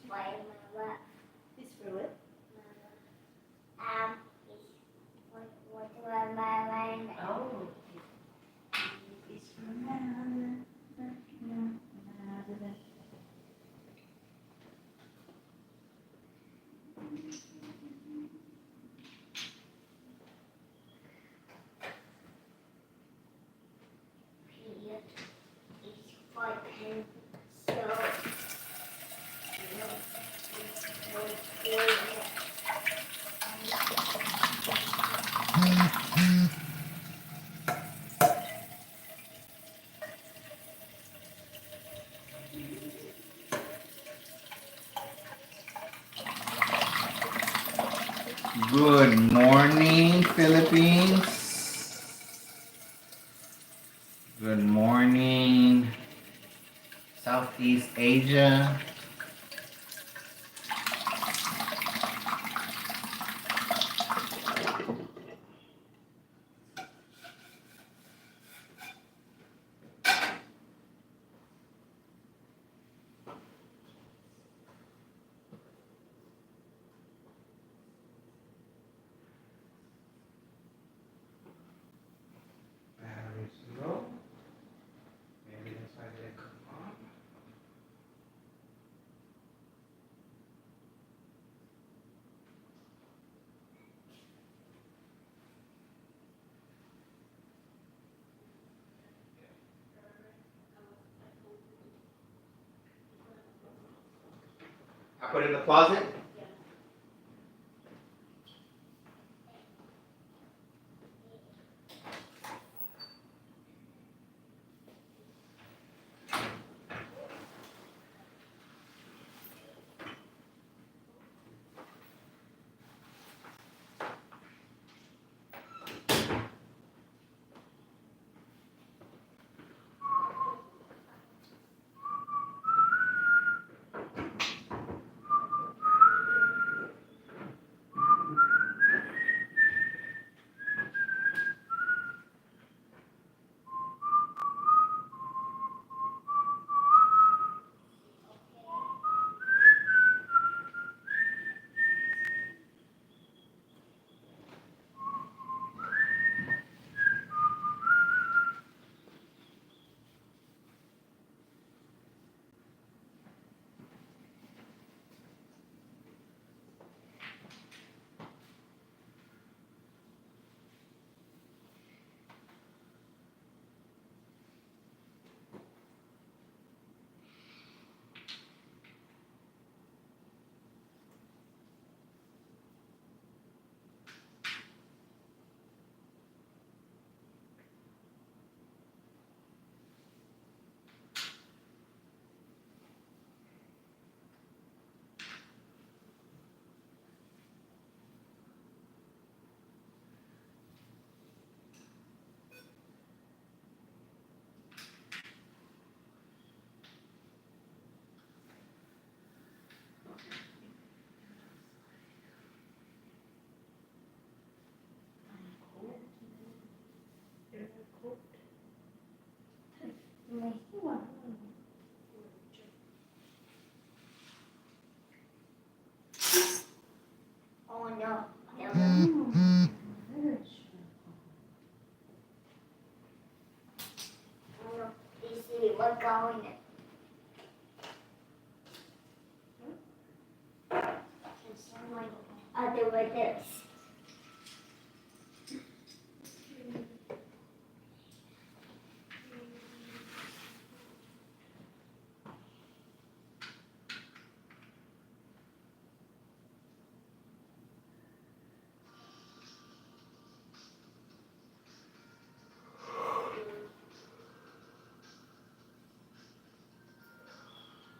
Why Mama? This for what? What do I mind? Oh. It's for Mama. Good morning, Philippines. Good morning, Southeast Asia. Battery's low. Maybe that's why they come on. I put it in the closet. Oh no. You see what going in? I'll do with this.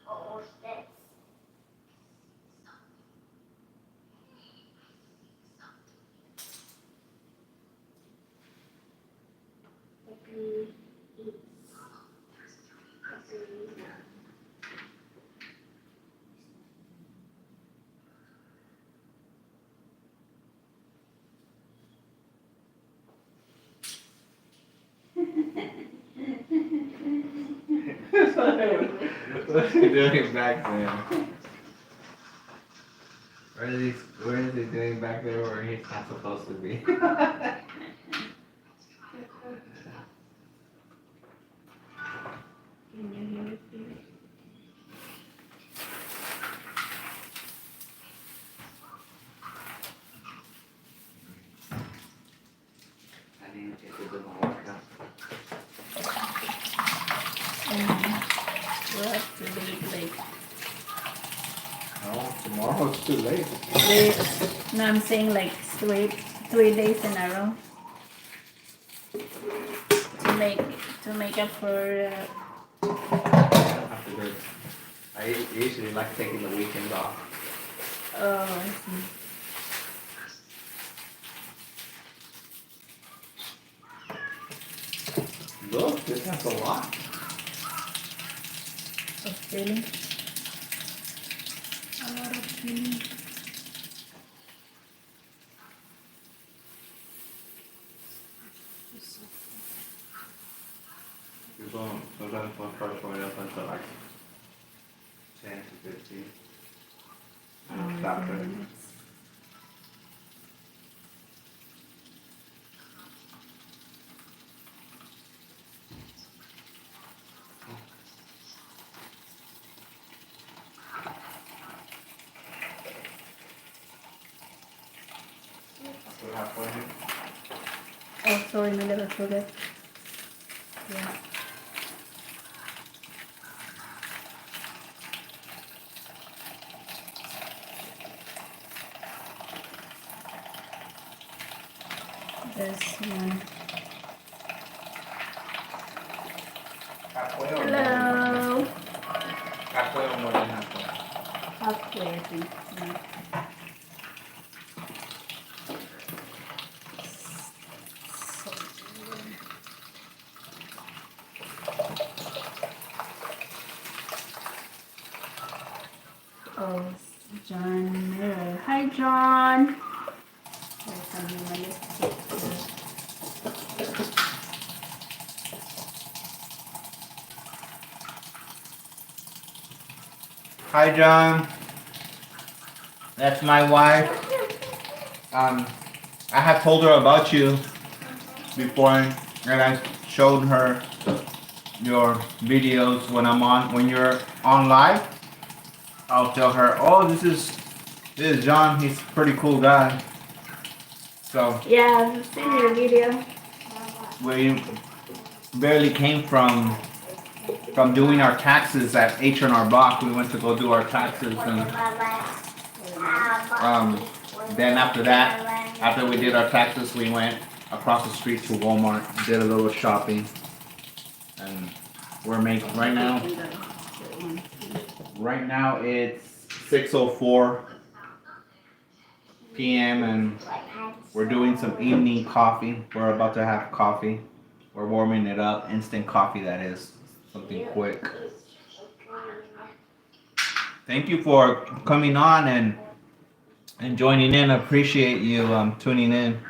Oh, this. Maybe it's. What's he doing back there? What is he doing back there where he's not supposed to be? Can you hear it, baby? I need to get to do my workout. We're up to late. No, tomorrow's too late. No, I'm saying like straight 3 days in a row to make up for. I don't have to do it. I usually like taking the weekends off. Oh, I see. Look, this has a lot. Of feeling. A lot of feeling. You're going, sometimes one starts going up until like 10 to 15. And it'll stop there. So halfway in. Oh, sorry, my little forget. Yeah. There's one. Halfway or more than Hello. halfway? Halfway or more than halfway? Halfway, I think. Yeah. Oh, John Miller. Hi, John. There's something on this picture. Hi, John. That's my wife. I have told her about you before, and I showed her your videos when you're on live. I'll tell her, oh, this is John. He's a pretty cool guy. So Yeah, I've seen your video. we barely came from doing our taxes at H&R Block. We went to go do our taxes, and then after that, after we did our taxes, we went across the street to Walmart, did a little shopping, and we're making right now. Right now it's 6:04 p.m. and we're doing some evening coffee. We're about to have coffee. We're warming it up, instant coffee that is, something quick. Thank you for coming on and joining in. I appreciate you tuning in.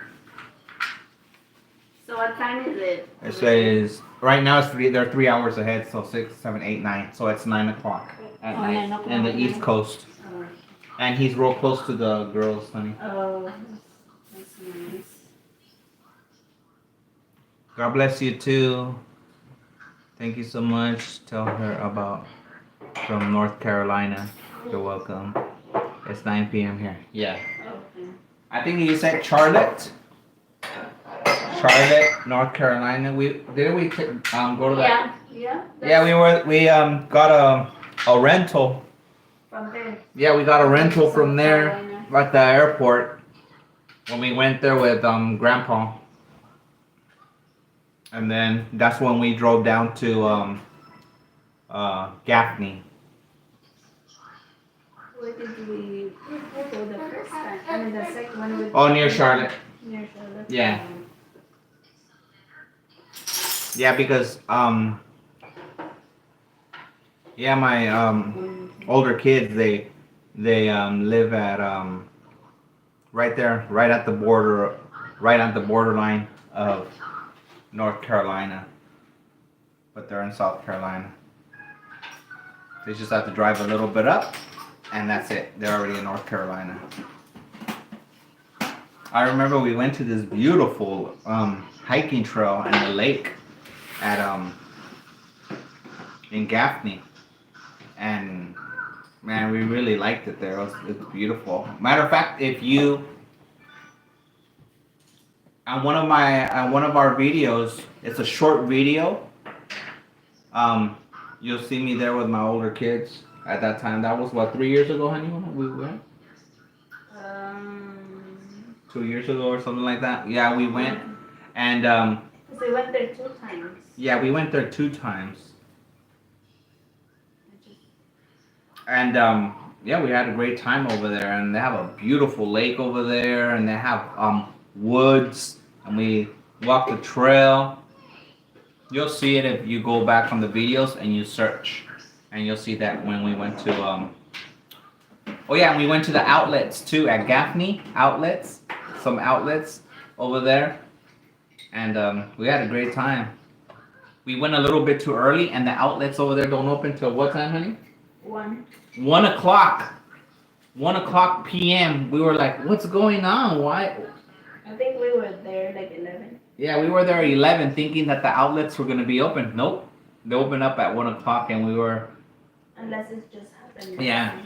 So what time is it? It says right now they're 3 hours ahead, so 6, 7, 8, 9. So it's 9 o'clock at night 9 o'clock in the at East night. Coast. Oh, And he's real close to the girls, honey. oh, that's nice. God bless you too. Thank you so much. Tell her about from North Carolina. You're welcome. It's 9 p.m. here. Yeah. Okay. I think you said Charlotte. Charlotte, North Carolina. We go to that? Yeah. Yeah, we got a rental. From there. Yeah, we got a rental from South there Carolina. at the airport when we went there with Grandpa. And then that's when we drove down to Gaffney. Where did we go the first time? I mean the second one with. Oh, near Charlotte. Near Charlotte. Yeah. Yeah, because yeah, my older kids they live at right there, right at the border, right at the borderline of North Carolina, but they're in South Carolina. They just have to drive a little bit up, and that's it. They're already in North Carolina. I remember we went to this beautiful hiking trail in the lake at in Gaffney, and man, we really liked it there. It's beautiful. Matter of fact, if you on one of our videos, it's a short video. You'll see me there with my older kids. At that time, that was what, 3 years ago, honey, when we went? 2 years ago or something like that. Yeah, we went, and we went there 2 times. yeah, we went there 2 times, and yeah, we had a great time over there. And they have a beautiful lake over there, and they have woods, and we walked the trail. You'll see it if you go back on the videos and you search, and you'll see that when we went to oh yeah, and we went to the outlets too at Gaffney outlets, some outlets over there, and we had a great time. We went a little bit too early, and the outlets over there don't open till what time, honey? 1 o'clock. 1 o'clock p.m. We were like, what's going on? Why? I think we were there like 11. Yeah, we were there at 11 thinking that the outlets were going to be open. Nope. They opened up at 1 o'clock, and we were... Unless it just happened. Yeah.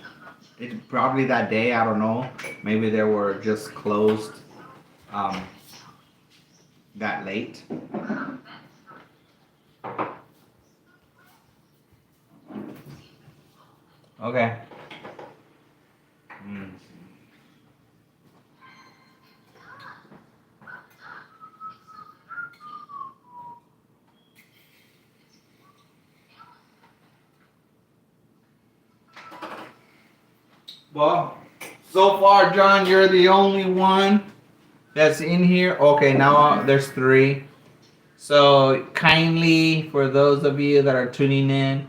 It's probably that day. I don't know. Maybe they were just closed that late. Okay. Well, so far, John, you're the only one that's in here. Okay, now there's 3. So kindly, for those of you that are tuning in,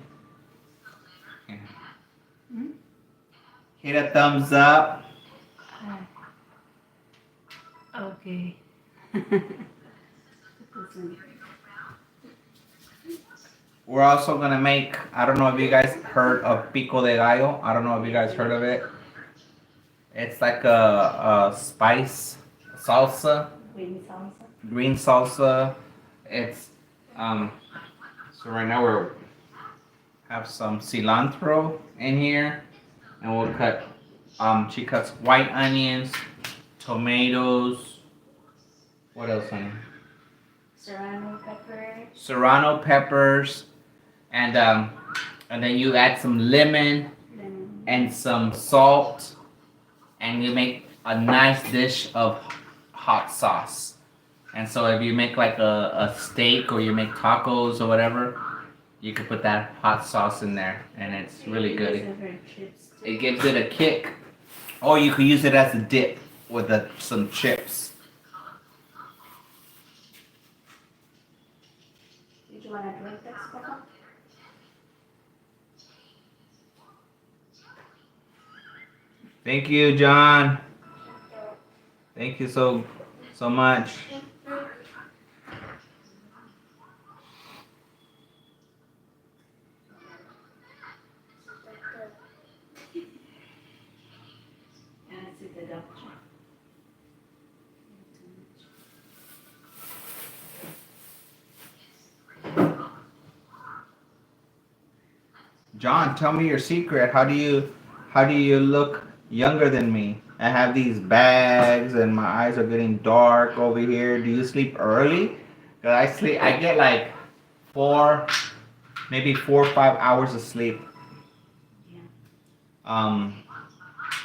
hit a thumbs up. Okay. We're also gonna make, I don't know if you guys heard of pico de gallo. I don't know if you guys heard of it. It's like a spice salsa. Green salsa. It's so right now we're have some cilantro in here, and we'll cut she cuts white onions, tomatoes. What else, honey? Serrano peppers, and then you add some lemon and some salt, and you make a nice dish of hot sauce. And so if you make like a steak, or you make tacos or whatever, you can put that hot sauce in there, and it's really good. It gives it a kick. Or you could use it as a dip with some chips. Did you want to drink this, Papa? Thank you, John. Thank you so much. John, tell me your secret. How do you look younger than me? I have these bags and my eyes are getting dark over here. Do you sleep early? 'Cause I get like 4 or 5 hours of sleep.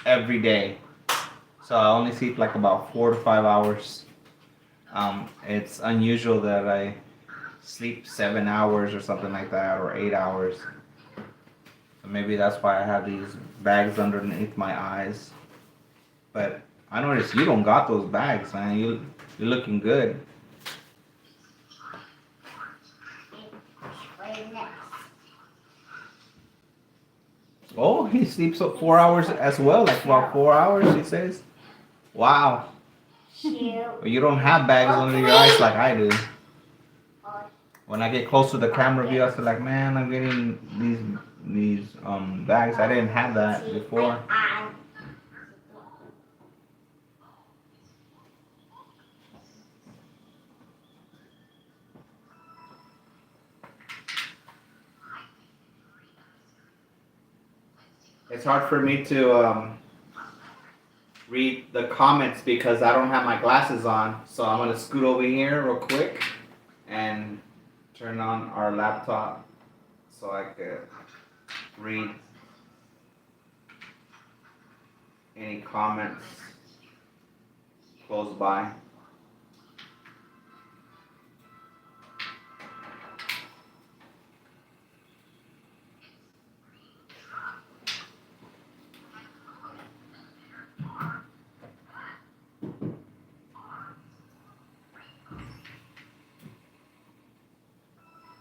Every day. So I only sleep like about 4 to 5 hours. It's unusual that I sleep 7 hours or something like that, or 8 hours. So maybe that's why I have these bags underneath my eyes. But I noticed you don't got those bags, man. You're looking good. Oh, he sleeps 4 hours as well, like about 4 hours, he says. Wow. But you don't have bags under your eyes like I do. When I get close to the camera view, I feel like, man, I'm getting these bags. I didn't have that before. It's hard for me to read the comments because I don't have my glasses on. So I'm gonna scoot over here real quick and turn on our laptop so I could read any comments close by.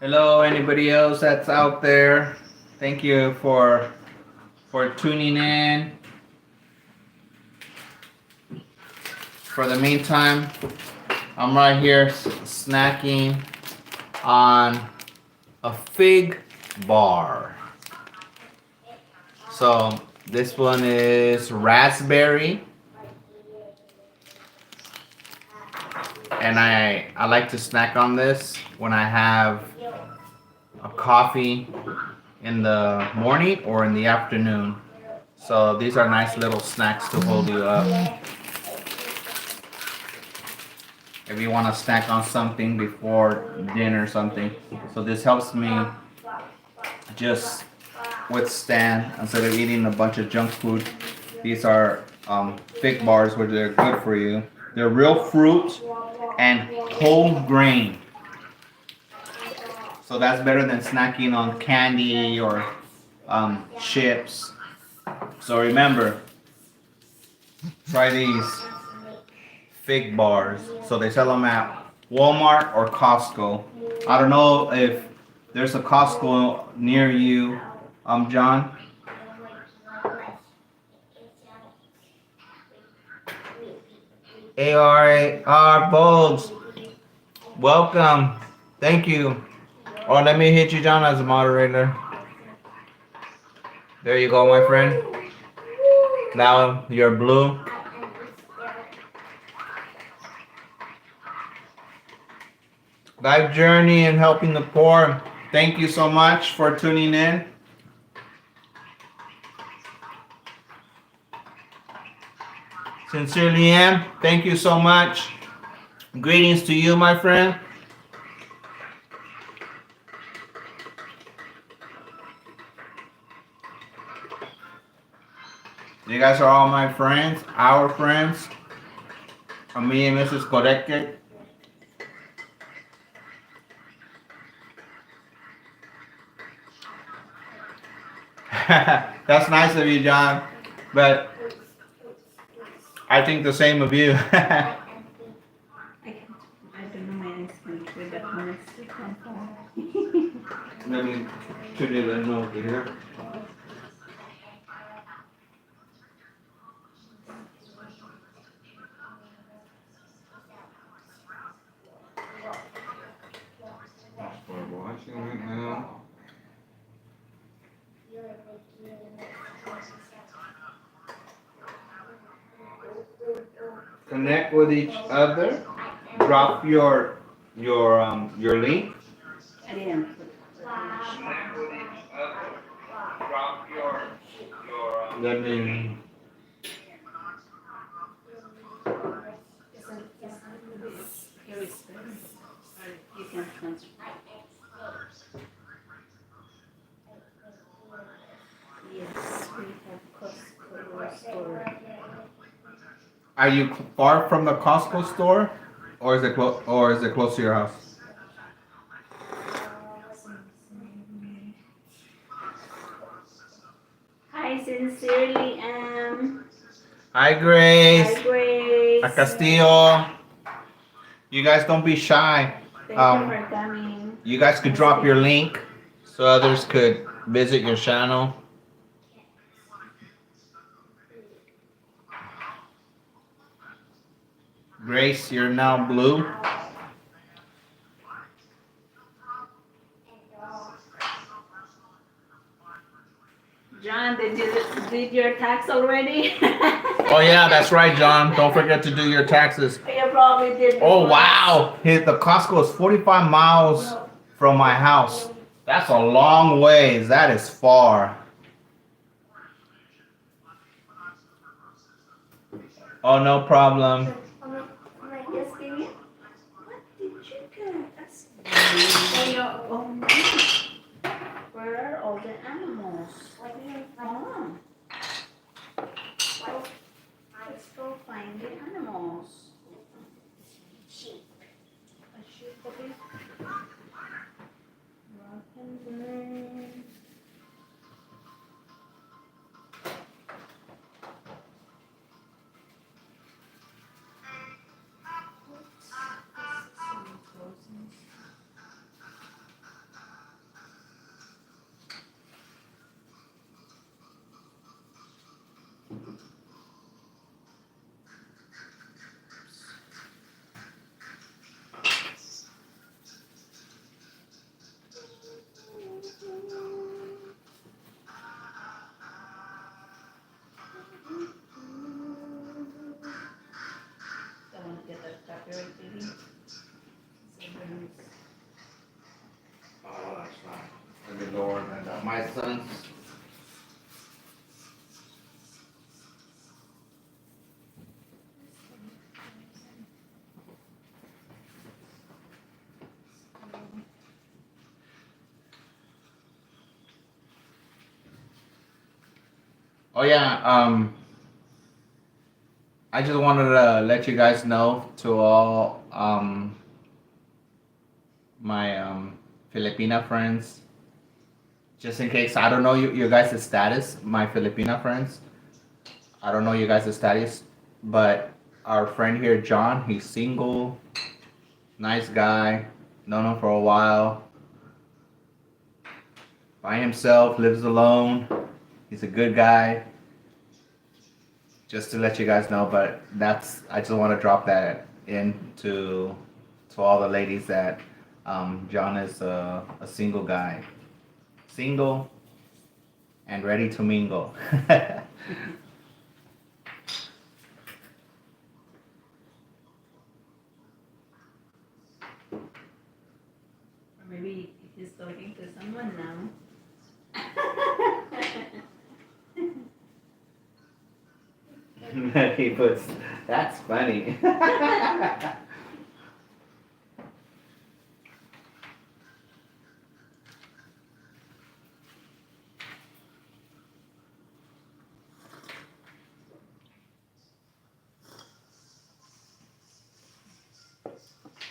Hello, anybody else that's out there? Thank you for tuning in. For the meantime, I'm right here snacking on a fig bar. So this one is raspberry, and I like to snack on this when I have a coffee in the morning or in the afternoon. So these are nice little snacks to hold you up. If you want to snack on something before dinner or something. So this helps me just withstand instead of eating a bunch of junk food. These are fig bars, which are good for you. They're real fruit and whole grain. So that's better than snacking on candy or chips. So remember, try these fig bars. So they sell them at Walmart or Costco. I don't know if there's a Costco near you, John. ARAR Bulls, welcome. Thank you. Oh, let me hit you down as a moderator. There you go, my friend. Now you're blue. Life journey and helping the poor. Thank you so much for tuning in. Sincerely am. Thank you so much. Greetings to you, my friend. You guys are all my friends, our friends. Me and Mrs. DKorekkek. That's nice of you, John. But I think the same of you. I don't know my accent with the comments to come from. Let me put it in over here. We're watching right now. Connect with each other. Drop your link. I didn't. Connect with each other. Drop your let me. Here is you can transfer. Yes, we have Costco store. Are you far from the Costco store, or is it close to your house? Hi, sincerely Hi, Grace. Hi, Grace. A Castillo. You guys don't be shy. Thank you for coming. You guys could drop your link so others could visit your channel. Grace, you're now blue. did your tax already? Oh yeah, that's right, John. Don't forget to do your taxes. You probably did. Oh before. wow, the Costco is 45 miles from my house. That's a long ways. That is far. Oh, no problem. Just give me. What did you get? That's for your own needs. Where are all the animals? Oh, let's go find the animals. Sheep. A sheep, okay. Rock and burn. Don't want to get that copyright, baby. Oh, that's right. Let me lower that. My son's. Oh yeah. I just wanted to let you guys know to all my Filipina friends. Just in case I don't know your guys' status, my Filipina friends. I don't know you guys' status, but our friend here, John, he's single, nice guy, known him for a while. By himself, lives alone. He's a good guy. Just to let you guys know, but I just want to drop that in to all the ladies that John is a single guy. Single and ready to mingle. Or maybe he's talking to someone now. He puts, that's funny.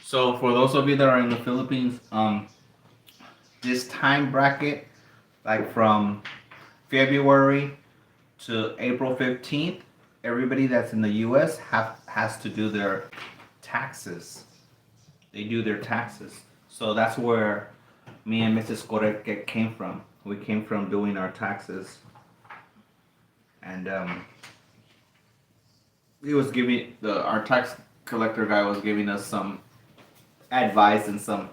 So for those of you that are in the Philippines, this time bracket, like from February to April 15th, everybody that's in the US has to do their taxes. They do their taxes. So that's where me and Mrs. Korekkek came from. We came from doing our taxes. And he was giving our tax collector guy was giving us some advice and some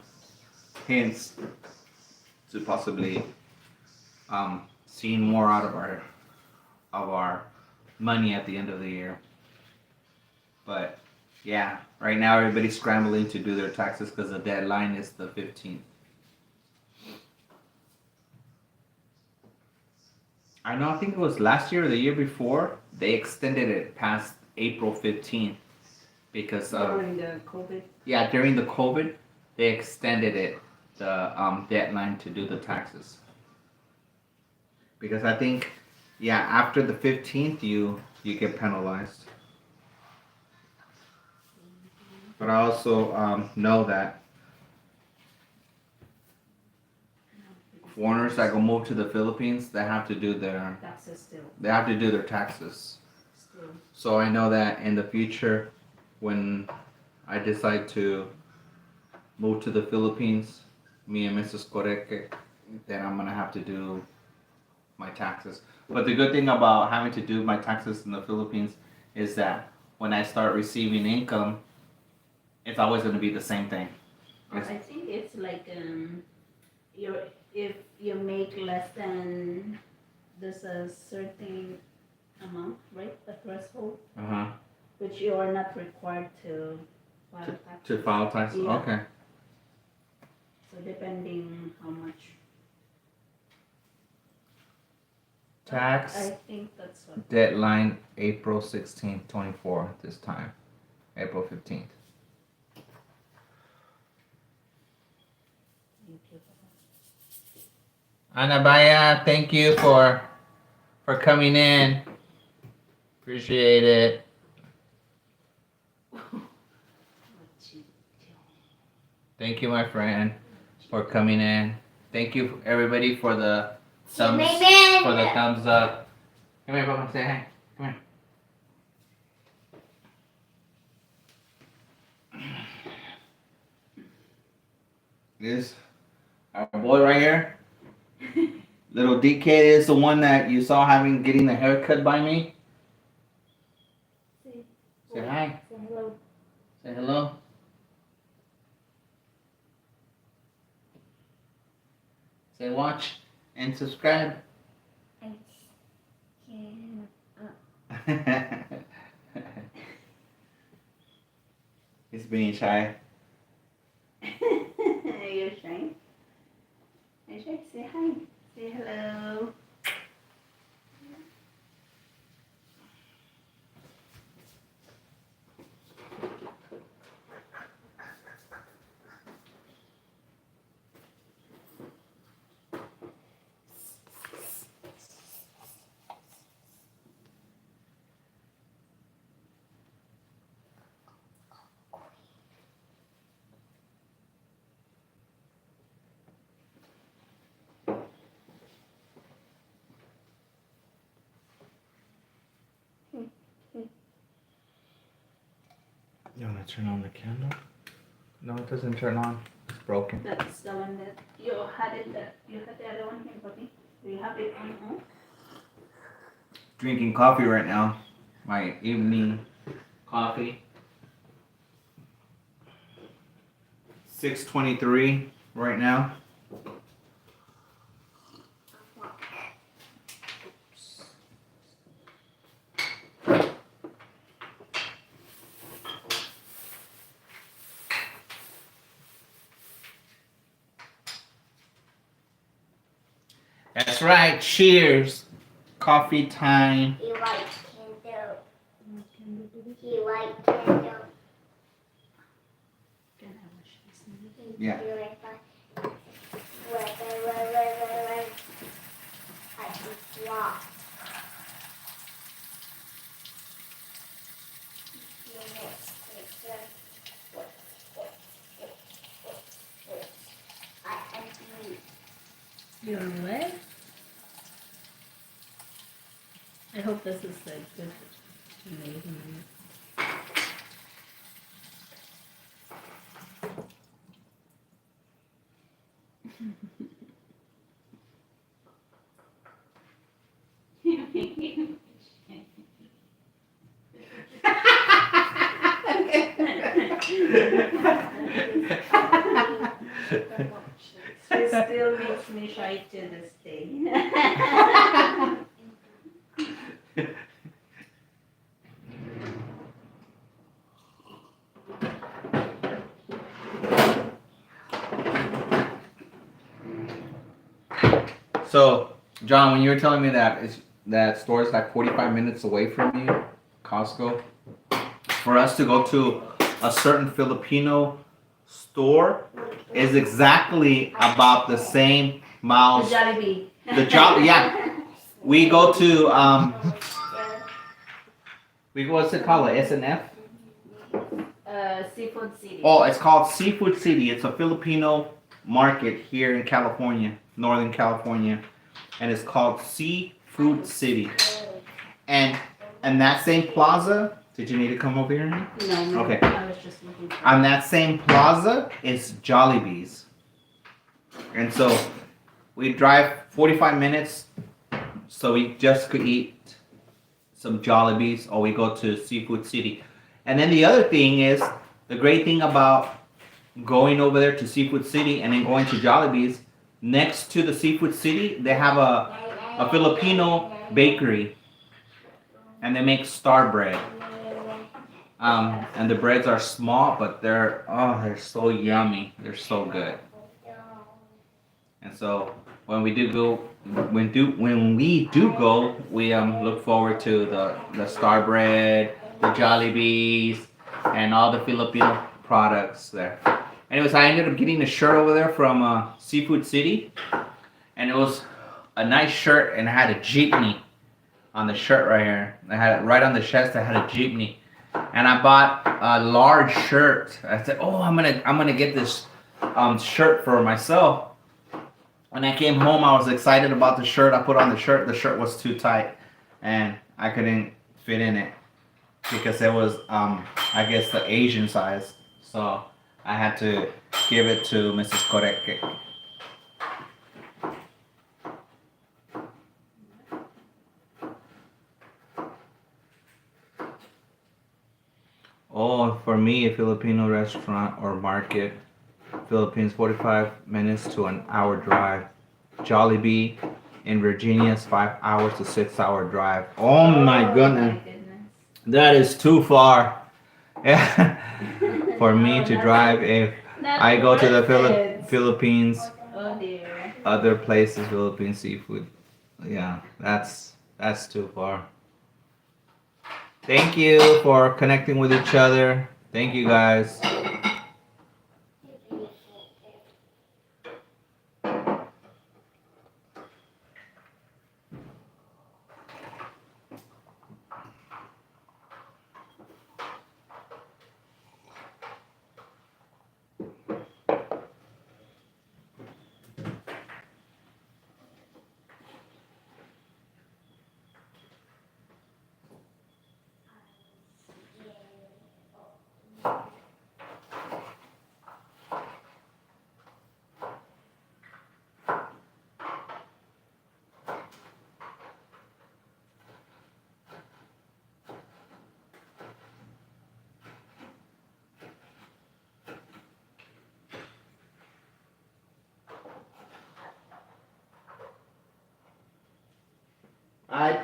hints to possibly seeing more out of our money at the end of the year. But yeah, right now everybody's scrambling to do their taxes because the deadline is the 15th. I know, I think it was last year or the year before, they extended it past April 15th because of During the COVID. yeah, during the COVID, they extended it, the deadline to do the taxes. Because I think, yeah, after the 15th, you get penalized. But I also know that foreigners that go move to the Philippines, they have to do their Taxes still. taxes. Still. So I know that in the future, when I decide to move to the Philippines, me and Mrs. Korekkek, then I'm gonna have to do my taxes. But the good thing about having to do my taxes in the Philippines is that when I start receiving income, it's always gonna be the same thing. I think it's like if you make less than there's a certain amount, right? A threshold, Uh-huh. which you are not required to file tax. To file tax? Yeah. Okay. So depending how much. Tax I think that's what. deadline April 16th, 24 this time. April 15th. Thank you. Anabaya, thank you for coming in. Appreciate it. Thank you, my friend, for coming in. Thank you, everybody, for the thumbs up. Come here, Papa. Say hi. Come here. This our boy right here. Little DK is the one that you saw getting the haircut by me. Say hi. Say hello. Say hello. Say watch and subscribe. He's being shy. You're shy. You're shy. Say hi. Say hello. You want to turn on the candle? No, it doesn't turn on. It's broken. That's the one that you had it. You had the other one here, puppy. Do you have it on home? Drinking coffee right now. My evening coffee. 6:23 right now. That's right. Cheers. Coffee time. You like candle. You like candle. Can I wash this now? Yeah. You like that? Wait. I just walk. You're what? I hope this is a good amazing. She still makes me shy to this day. So, John, when you were telling me that store is like 45 minutes away from you, Costco, for us to go to a certain Filipino store is exactly about the same miles. The Jollibee. Yeah. We go to what's it called? SNF? Seafood City. Oh, it's called Seafood City. It's a Filipino market here in California, Northern California, and it's called Seafood City. And that same plaza. Did you need to come over here? No. Okay. I was just looking for. On that same plaza is Jollibee's. And so we drive 45 minutes so we just could eat some Jollibee's, or we go to Seafood City. And then the other thing is, the great thing about going over there to Seafood City and then going to Jollibee's, next to the Seafood City, they have a a Filipino bakery, and they make star bread. And the breads are small, but they're so yummy. They're so good. And so when we do go, when we do go, we look forward to the star bread, the Jollibees, and all the Filipino products there. Anyways, I ended up getting a shirt over there from Seafood City, and it was a nice shirt, and it had a jeepney on the shirt right here. I had it right on the chest. I had a jeepney, and I bought a large shirt. I said, "Oh, I'm gonna get this shirt for myself." When I came home, I was excited about the shirt. I put on the shirt. The shirt was too tight, and I couldn't fit in it because it was, I guess, the Asian size. So I had to give it to Mrs. Korekkek. Oh, for me, a Filipino restaurant or market, Philippines, 45 minutes to an hour drive. Jollibee in Virginia is 5 hours to 6 hour drive. Oh my goodness. That is too far. Yeah. For me to drive if I go to the Philippines, Oh dear. other places, Philippine seafood. Yeah, that's too far. Thank you for connecting with each other. Thank you guys.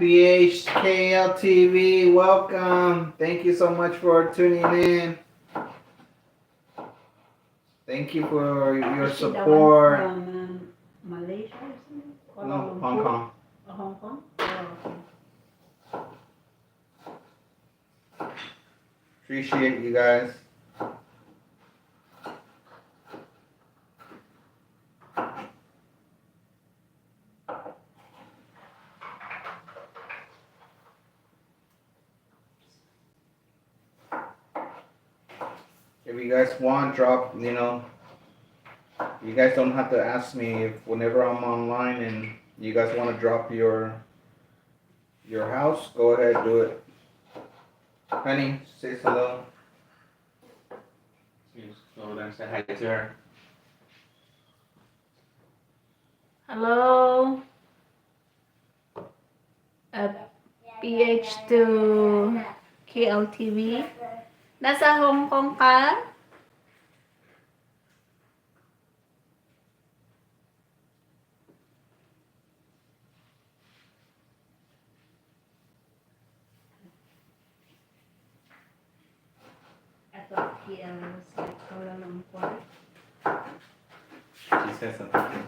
IPHKL TV, welcome. Thank you so much for tuning in. Thank you for your Is she the one support. from Malaysia or something? Kuala No, Lumpur? Hong Kong. Oh, Hong Kong? Oh, okay. Appreciate you guys. If you guys want, drop, you guys don't have to ask me if whenever I'm online and you guys want to drop your house, go ahead, do it. Honey, say hello. Just go over there and say hi to her. Hello. PH to KLTV. Nasa Hong Kong ka? I thought KL was like Kuala Lumpur. She said something.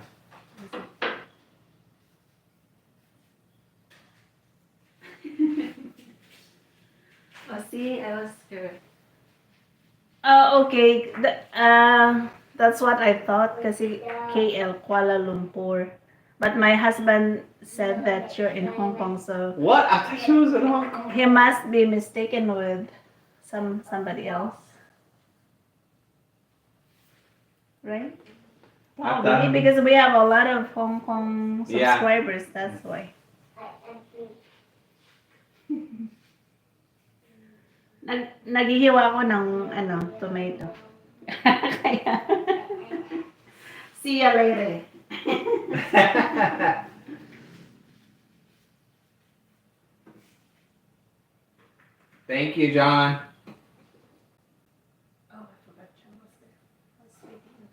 Oh, see, I was scared. Oh, okay. That's what I thought kasi KL, Kuala Lumpur. But my husband said that you're in Hong Kong, so What? I thought she was in Hong Kong. he must be mistaken with somebody else. Right? I Probably thought- because we have a lot of Hong Kong Yeah. subscribers, that's why. Naghihiwa ako ng tomato. Kaya see ya later. Thank you, John. Oh, I forgot John was there. I was speaking with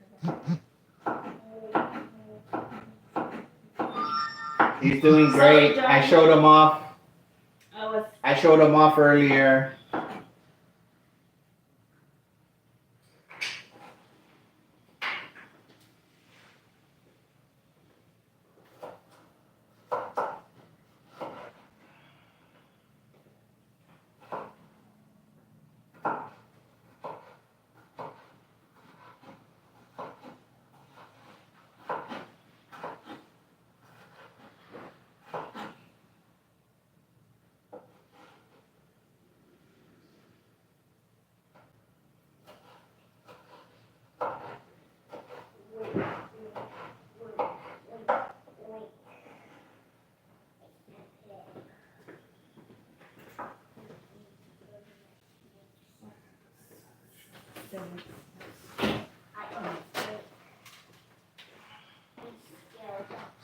him. He's doing great. Sorry, I Johnny. showed him off. I was I showed him off earlier.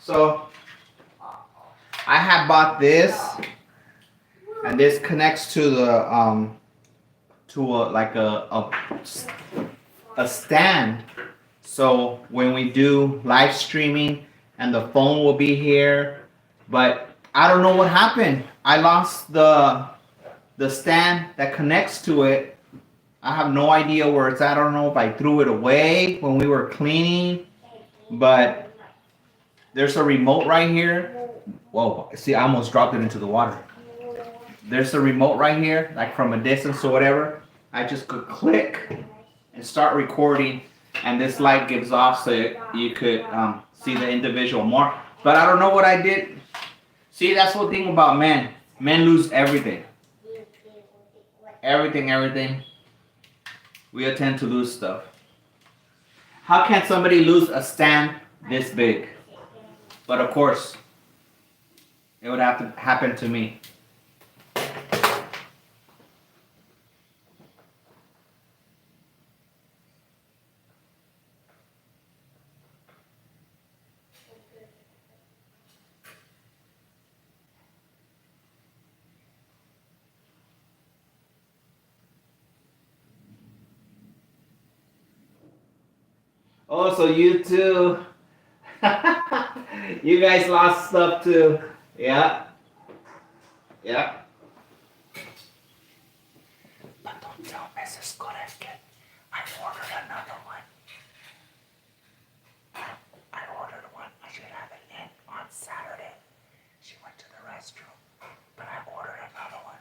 So I have bought this, and this connects to the to a stand. So when we do live streaming, and the phone will be here, but I don't know what happened. I lost the stand that connects to it. I have no idea where it's at. I don't know if I threw it away when we were cleaning, but there's a remote right here. Whoa, see, I almost dropped it into the water. There's a remote right here, like from a distance or whatever. I just could click and start recording, and this light gives off so you could see the individual mark. But I don't know what I did. See, that's the thing about men. Men lose everything. Everything. We tend to lose stuff. How can somebody lose a stand this big? But of course, it would have to happen to me. Oh, so you too. You guys lost stuff too. Yeah. But don't tell Mrs. Korekkek. I ordered another one. I ordered one. I should have it in on Saturday. She went to the restroom. But I ordered another one.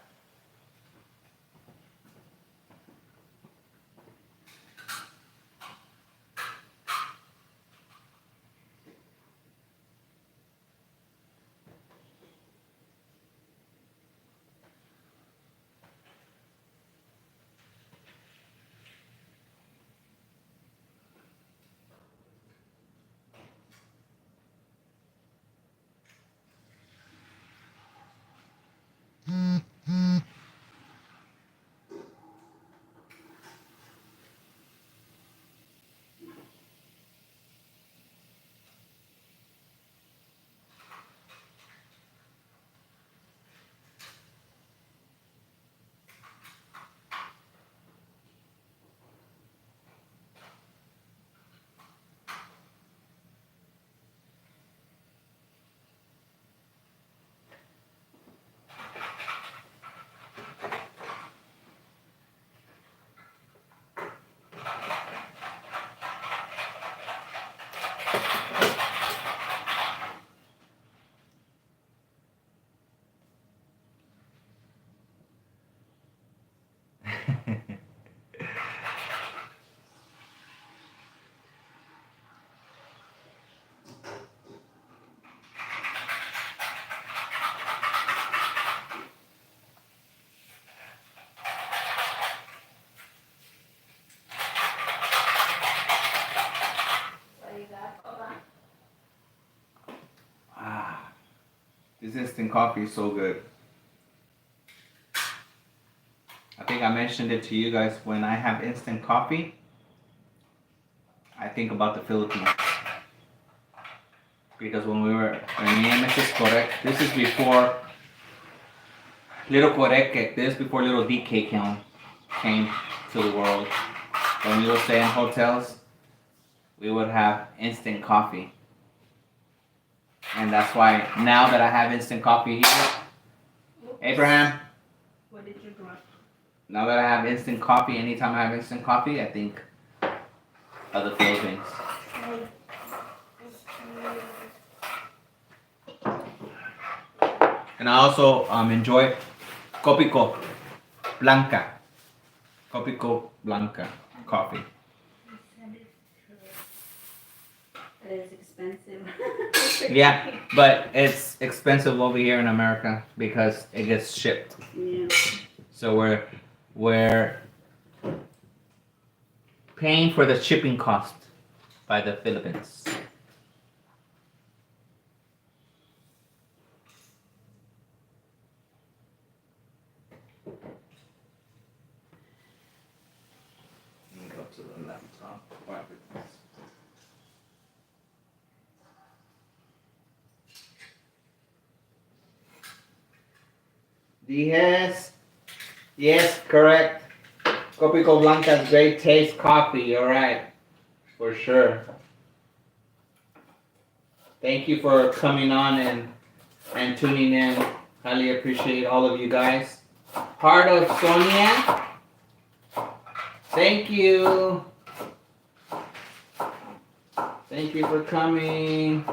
This instant coffee is so good. I think I mentioned it to you guys. When I have instant coffee, I think about the Philippines. Because when me and Mrs. Korek, this is before little Korekkek, this before little DK came to the world. When we would stay in hotels, we would have instant coffee. And that's why now that I have instant coffee here, Abraham, What did you drop? now that I have instant coffee, anytime I have instant coffee, I think of the Philippines. And I also enjoy Kopiko Blanca. Kopiko Blanca coffee. It is expensive. Yeah, but it's expensive over here in America because it gets shipped. Yeah. So we're paying for the shipping cost by the Philippines. Let me go to the laptop. Yes, correct. Copico Blanca's great taste coffee, you're right. For sure. Thank you for coming on and tuning in. Highly appreciate all of you guys. Heart of Sonia. Thank you. Thank you for coming.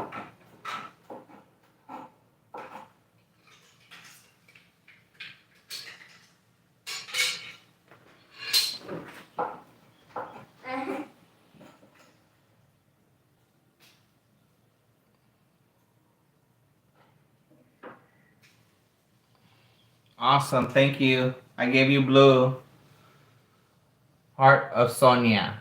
Awesome, thank you. I gave you blue. Heart of Sonia.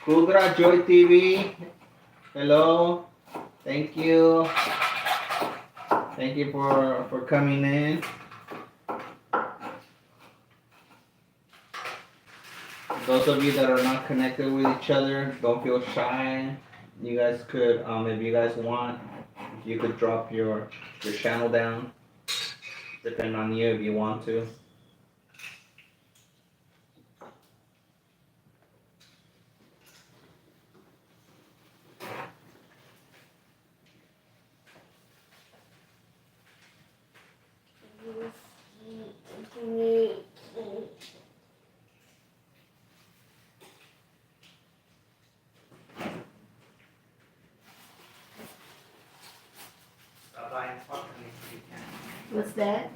Kudra Joy TV. Hello. Thank you. Thank you for coming in. Those of you that are not connected with each other, don't feel shy. You guys could, if you guys want, you could drop your channel down. Depending on you if you want to. What's that?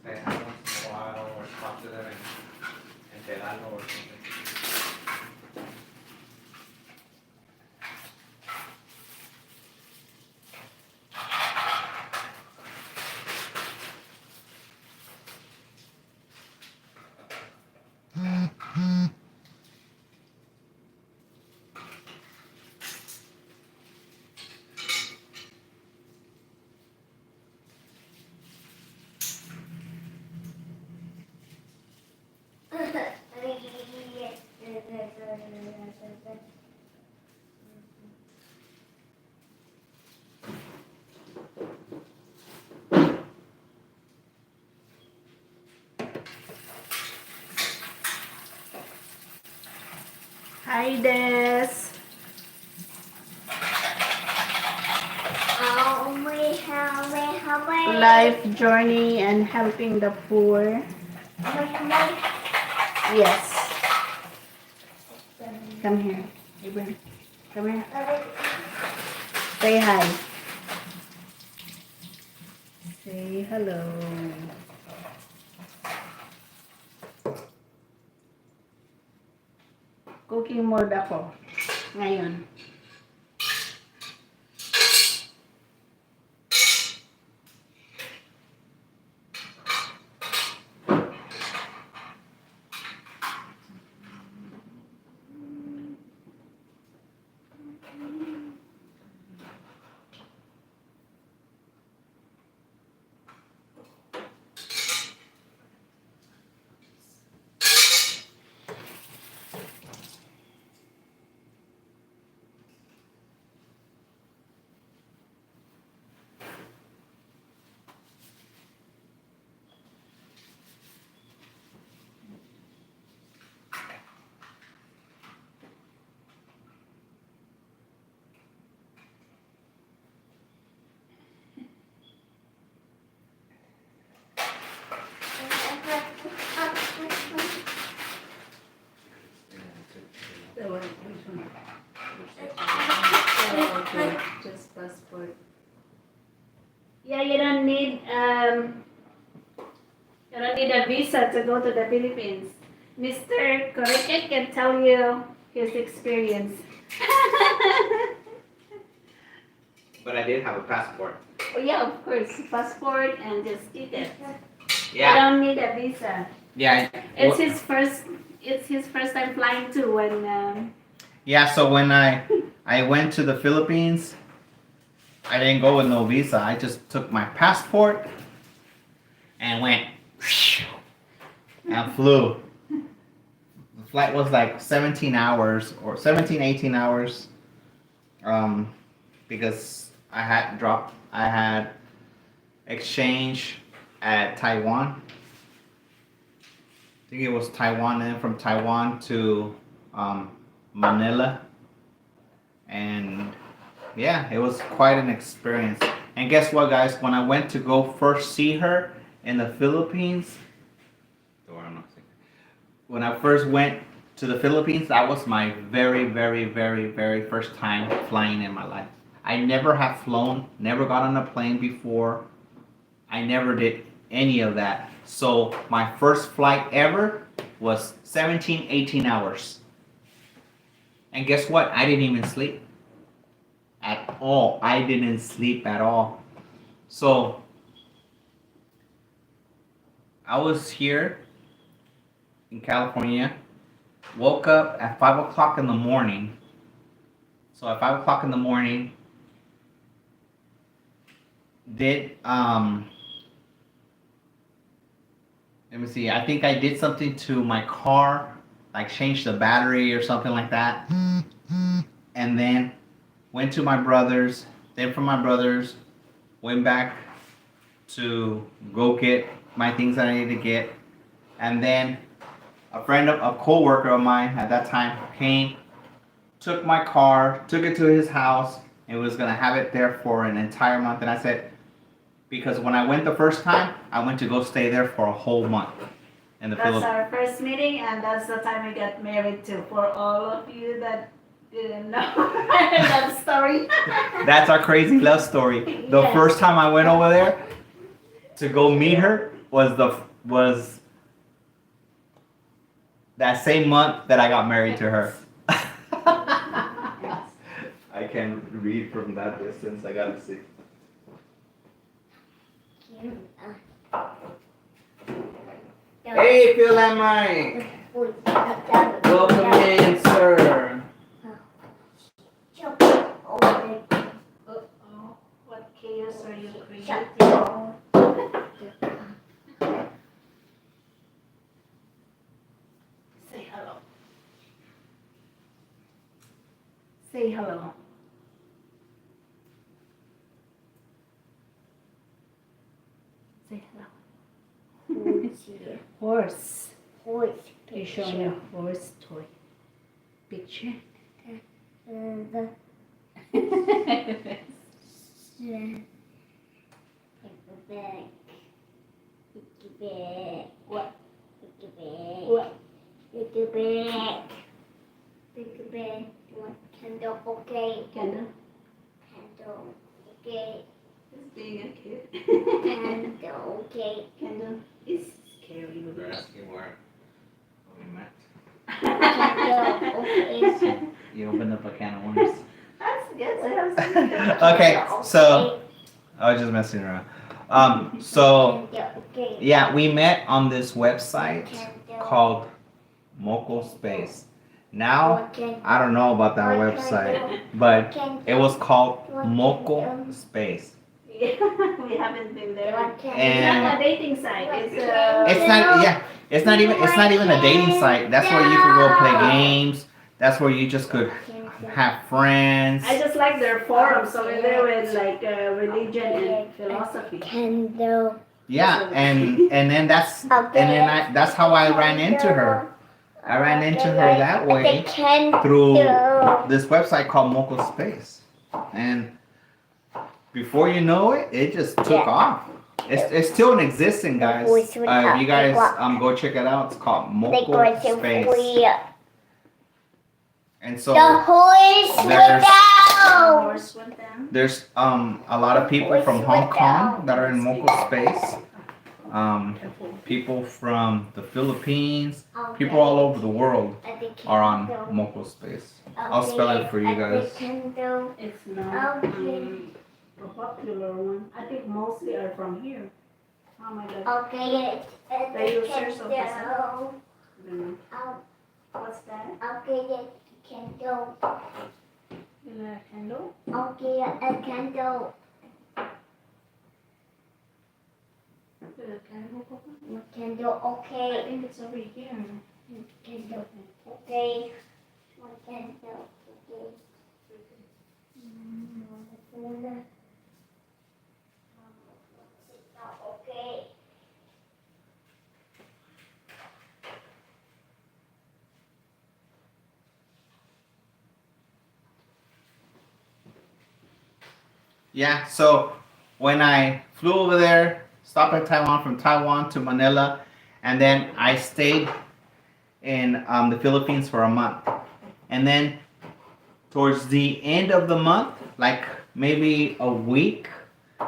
Say hi once in a while or talk to them and say hello or something. Hi, Des. Life journey and helping the poor. Yes. Come here. Abraham. Come here. Say hi. Say hello. Cooking mode ako. Ngayon. passport. Just passport. Yeah, you don't need a visa to go to the Philippines. Mr. Korekkek can tell you his experience. But I did have a passport. Oh yeah, of course, passport and just ticket. You Yeah. don't need a visa. Yeah. It's his first. It's his first time flying too. When Yeah. So when I went to the Philippines, I didn't go with no visa. I just took my passport and went and flew. The flight was like 17 hours or 17, 18 hours. Because I had exchange at Taiwan. I think it was Taiwan, and from Taiwan to Manila. And yeah, it was quite an experience. And guess what, guys? When I went to go first see her in the Philippines, when I first went to the Philippines, that was my very, very, very, very first time flying in my life. I never have flown, never got on a plane before. I never did any of that. So my first flight ever was 17, 18 hours. And guess what? I didn't even sleep at all. I didn't sleep at all. So I was here in California, woke up at 5 o'clock in the morning. So at 5 o'clock in the morning, did let me see, I think I did something to my car, like changed the battery or something like that. And then went to my brother's. Then from my brother's, went back to go get my things that I needed to get. And then a co-worker of mine at that time came, took my car, took it to his house, and was gonna have it there for an entire month. And I said, because when I went the first time, I went to go stay there for a whole month in the Philippines. That's our first meeting, and that's the time we got married too. For all of you that didn't know that story. That's our crazy love story. The Yes. first time I went over there to go meet her was that same month that I got married to her. I can read from that distance. I gotta see. Hey, Phil and Mike. Welcome in, sir. What chaos are you creating? Say hello. Say hello. Say hello. Horse. You're showing a horse toy. Picture. What? What? Candle, okay. Candle. Candle, okay. Just being a kid. Candle, okay. Candle is scary. You're asking where we met. Candle, okay. You opened up a can of worms. That's good. I have some. Okay, so I was just messing around. So Candle, okay. yeah, we met on this website Candle. called Moko Space. Now I don't know about that website, but it was called Moko Space. Yeah, we haven't been there. And- It's not a dating site. It's It's not even a dating site. That's where you could go play games. That's where you just could have friends. I just like their forums over there with like religion and philosophy. Candle. Yeah, and then that's how I ran into her. I ran into her that way through this website called Moko Space, and before you know it, it just took off. It's still in existence, guys. You guys go check it out. It's called Moko Space. And so The horse there's- without. horse went down. There's a lot of people from Hong Kong that are in Moco Space. People from the Philippines, people all over the world are on Moco Space. I'll spell it for you guys. It's not a popular one. I think mostly are from here. Oh my god. Okay, The users of the cell. What's that? okay, candle. You like a candle? Okay, a candle. The candle, Papa? Candle, I okay. think it's over here. Candle, okay. One candle, okay. Okay. Yeah, so when I flew over there, stopped at Taiwan, from Taiwan to Manila, and then I stayed in the Philippines for a month. And then towards the end of the month, like maybe a week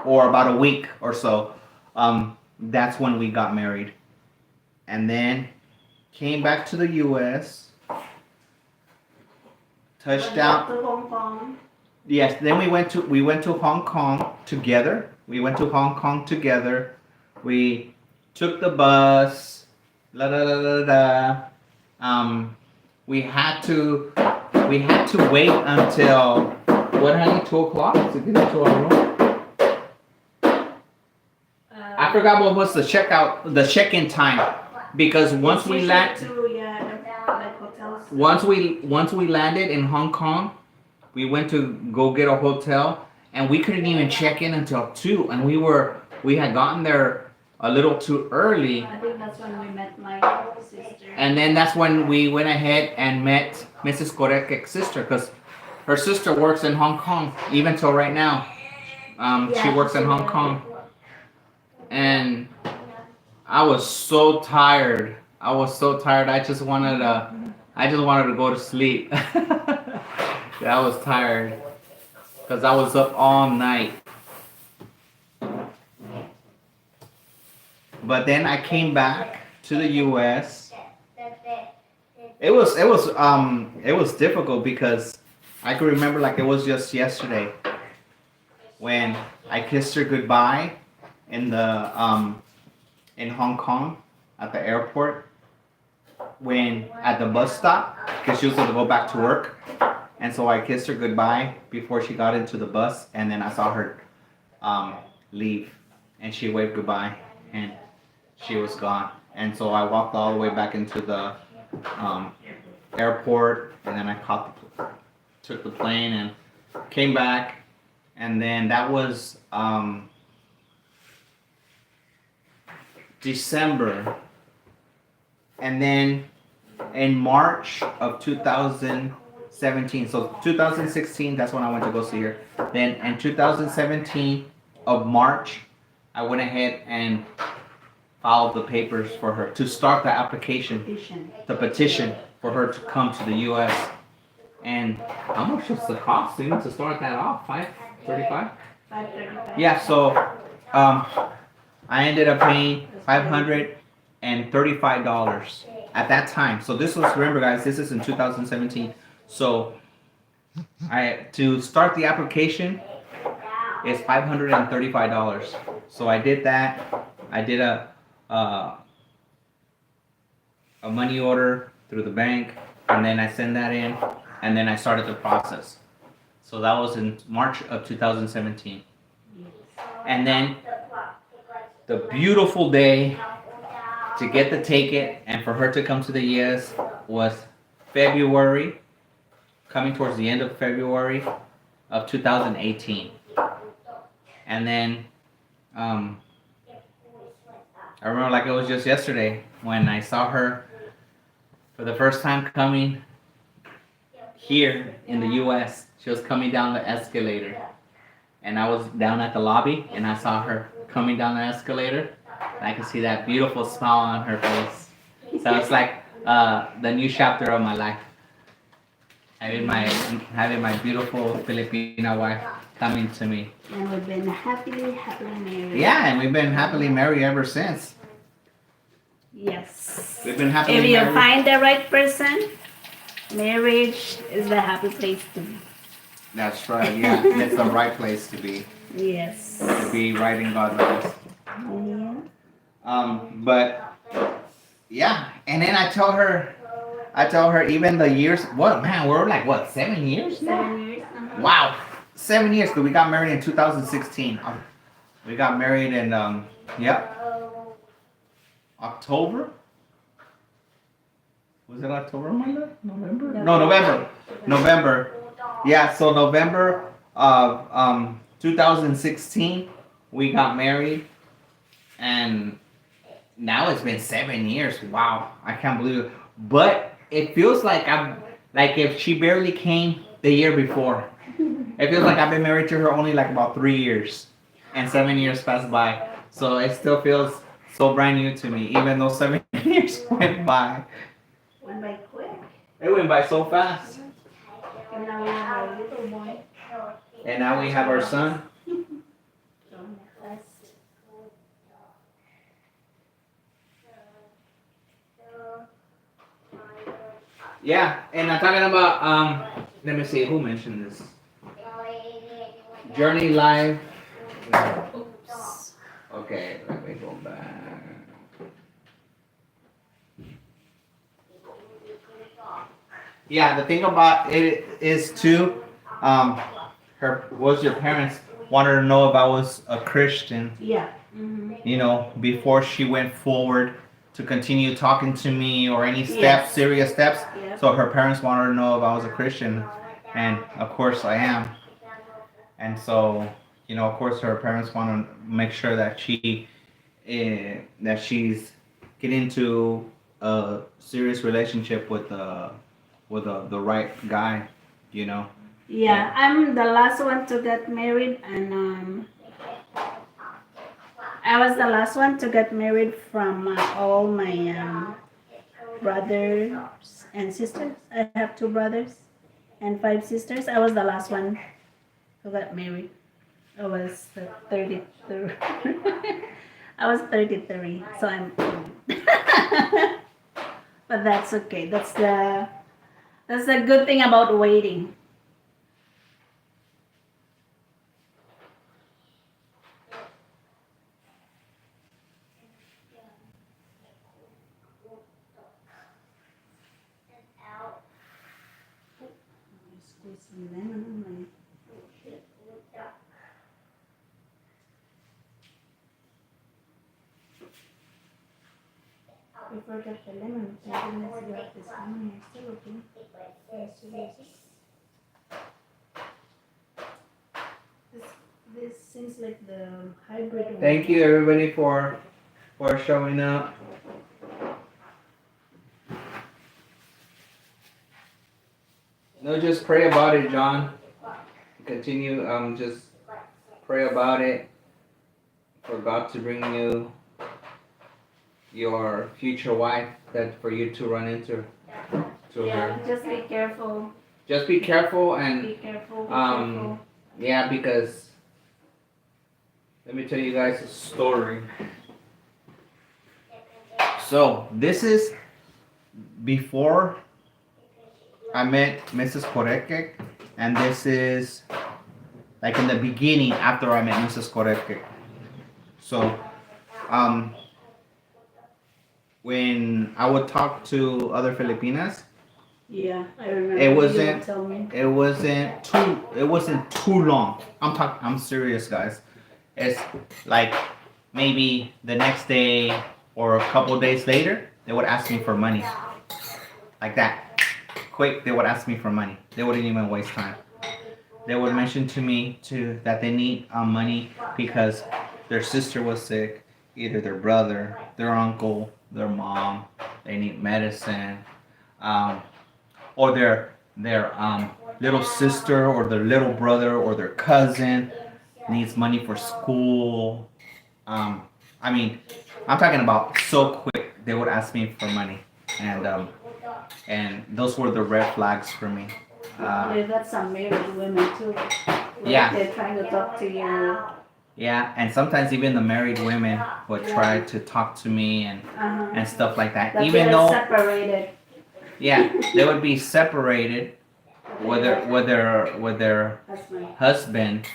or about a week or so, that's when we got married. And then came back to the U.S., touched down. To Hong Kong. Yes, then we went to Hong Kong together. We went to Hong Kong together. We took the bus. La da da da da. We had to wait until what, honey? 2:00 to get into our room. I forgot what was the check-in time, because once we landed, once we landed in Hong Kong, we went to go get a hotel, and we couldn't even check in until 2, and we had gotten there a little too early. I think that's when we met my sister. And then that's when we went ahead and met Mrs. DKorekkek's sister, because her sister works in Hong Kong, even till right now. She works in Hong Kong. And I was so tired. I just wanted to go to sleep. I was tired because I was up all night. But then I came back to the U.S. It was difficult because I could remember like it was just yesterday when I kissed her goodbye in Hong Kong at the airport, when at the bus stop, because she was going to go back to work. And so I kissed her goodbye before she got into the bus, and then I saw her leave, and she waved goodbye, and she was gone. And so I walked all the way back into the airport, and then I took the plane and came back, and then that was December, and then in March of 2017, so 2016, that's when I went to go see her. Then in 2017 of March, I went ahead and filed the papers for her to start the application, the petition for her to come to the U.S. And how much was the cost even to start that off? $535? $535. Yeah, so I ended up paying $535 at that time. So this was, remember guys, this is in 2017. So to start the application is $535. So I did that. I did a money order through the bank, and then I sent that in, and then I started the process. So that was in March of 2017. And then the beautiful day to get the ticket and for her to come to the US was February, coming towards the end of February of 2018. And then I remember like it was just yesterday when I saw her for the first time coming here in the US. She was coming down the escalator, and I was down at the lobby, and I saw her coming down the escalator, and I could see that beautiful smile on her face. So it's like the new chapter of my life. having my beautiful Filipina wife coming to me. And we've been happily married. Yeah, and we've been happily married ever since. Yes. We've been happily If you married. find the right person, marriage is the happy place to be. That's right. Yeah, it's the right place to be. Yes. To be right in God's ways. Yeah. But yeah, and then I tell her even the years. What man? We're like what 7 years now? 7 years. Wow, 7 years. Because we got married in 2016. We got married in yep, October. Was it October, Amanda? November? No, November. November. Yeah, so November of 2016, we got married, and now it's been 7 years. Wow, I can't believe it. But it feels like I'm like if she barely came the year before. It feels like I've been married to her only like about 3 years, and 7 years passed by. So it still feels so brand new to me, even though 7 years went by. Went by quick. It went by so fast. And now we have a little boy. And now we have our son. Yeah, and I'm talking about let me see who mentioned this. Journey Live. Oops. Okay, let me go back. Yeah, the thing about it is too, your parents wanted to know if I was a Christian. Yeah. You know, before she went forward to continue talking to me or any steps, Yes. serious steps. Yep. So her parents wanted to know if I was a Christian, and of course I am. And so, you know, of course her parents want to make sure that she's getting into a serious relationship with the right guy, you know. Yeah, I'm the last one to get married, and I was the last one to get married from all my brothers and sisters. I have 2 brothers and 5 sisters. I was the last one who got married. I was 33. I was 33, so I'm old. But that's okay. That's the good thing about waiting. Squeeze some lemon on my We forgot the lemon. I didn't grab this lemon. It's still okay. This seems like the hybrid one. Thank you everybody for showing up. No, just pray about it, John. Continue, just pray about it for God to bring you your future wife, that for you to run into her. Just be careful. Just be careful and Be careful. yeah, because let me tell you guys a story. So this is before I met Mrs. Korekkek, and this is like in the beginning after I met Mrs. Korekkek. So when I would talk to other Filipinas, Yeah, I remember. It you wasn't- would tell me. it wasn't too long. I'm serious, guys. It's like maybe the next day or a couple days later, they would ask me for money. Like that. Quick, they would ask me for money. They wouldn't even waste time. They would mention to me that they need money because their sister was sick, either their brother, their uncle, their mom, they need medicine, or their little sister or their little brother or their cousin needs money for school. I mean, I'm talking about so quick they would ask me for money, and those were the red flags for me. They got some married women too. Like Yeah. they're trying to talk to you. Yeah, and sometimes even the married women would try to talk to me Uh-huh. and stuff like that. That Even they're though, separated. yeah, they would be separated with their Husband. husband,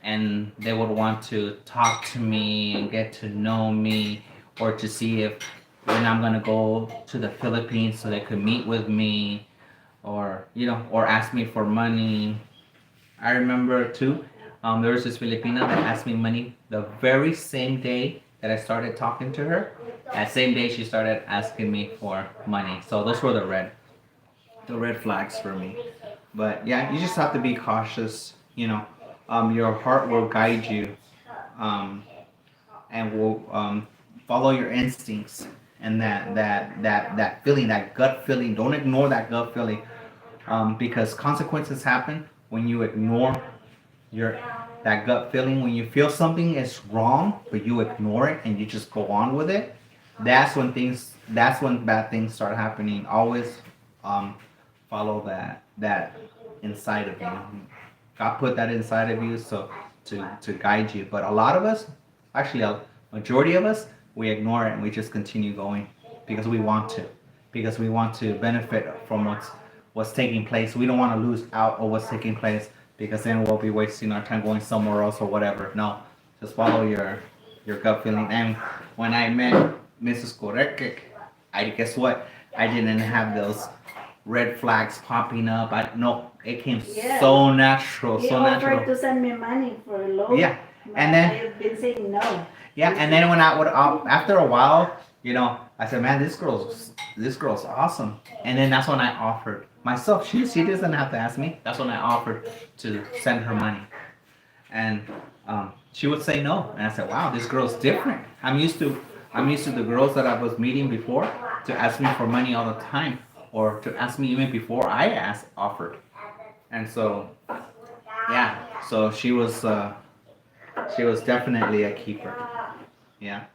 and they would want to talk to me and get to know me, or to see if when I'm gonna go to the Philippines so they could meet with me, or or ask me for money. I remember too. There was this Filipina that asked me money the very same day that I started talking to her. That same day she started asking me for money. So those were the red flags for me. But yeah, you just have to be cautious. Your heart will guide you, um, and will follow your instincts and that feeling, that gut feeling. Don't ignore that gut feeling, because consequences happen when you ignore your that gut feeling. When you feel something is wrong but you ignore it and you just go on with it, that's when bad things start happening. Always follow that inside of you. God put that inside of you, so to guide you. But a lot of us, actually a majority of us, we ignore it and we just continue going because we want to, benefit from what's taking place. We don't want to lose out on what's taking place, because then we'll be wasting our time going somewhere else or whatever. No, just follow your gut feeling. And when I met Mrs. Korekkek, guess what? I didn't have those red flags popping up. No, it came Yeah. so natural, He so offered natural. to send me money for a loan. Yeah, but and then I've been saying no. yeah, and then when I would after a while, I said, man, this girl's awesome. And then that's when I offered myself. She doesn't have to ask me. That's when I offered to send her money, and she would say no. And I said, wow, this girl's different. I'm used to the girls that I was meeting before to ask me for money all the time, or to ask me even before I offered. And so yeah, so she was definitely a keeper. Yeah.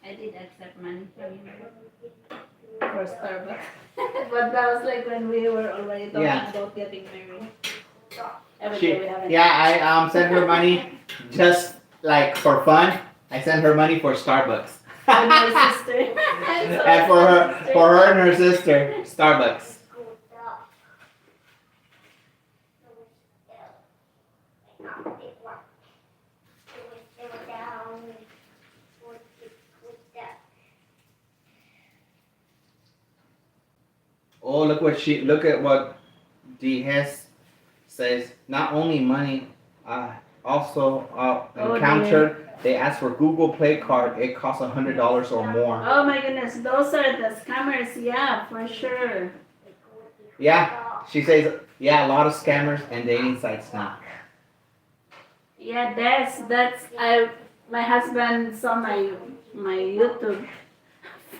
I did accept money from you for Starbucks. But that was like when we were already talking Yeah. about getting married. Every She, day we have yeah, I sent her money just like for fun. I sent her money for Starbucks. And my sister. And for her and her sister, Starbucks. Oh, look at what D Hess says. Not only money, also encountered. They asked for Google Play card. It costs $100 or more. Oh my goodness, those are the scammers, yeah, for sure. Yeah, she says. Yeah, a lot of scammers and dating sites now. Yeah, my husband saw my YouTube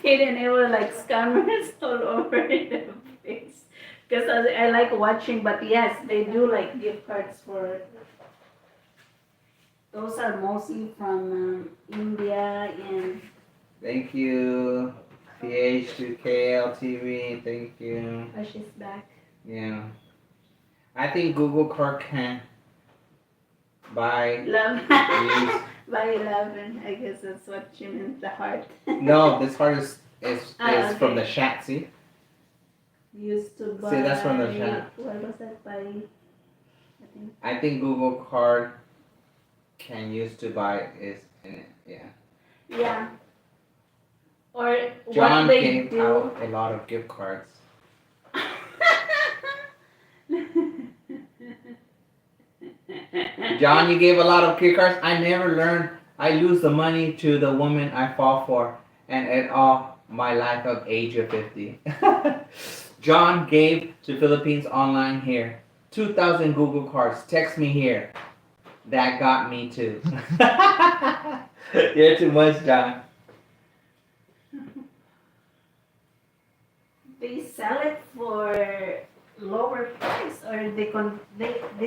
feed and it was like scammers all over the place. Because I like watching, but yes, they do like gift cards for. Those are mostly from India and. Thank you, PH2KLTV. Thank you. Oh, she's back. Yeah, I think Google card can buy. Love. Yes. By 11, I guess that's what she meant, the heart. No, this card is okay. from the chat. See. Used to buy. See, that's from the chat. What was that by? I think Google card can use to buy is in it. Yeah. Yeah. Or John what they gave do. out a lot of gift cards. John, you gave a lot of gift cards. I never learned. I lose the money to the woman I fall for, and at all my life of age of 50. John gave to Philippines online here 2,000 Google cards. Text me here. That got me too. You're too much, John. They sell it for lower price, or they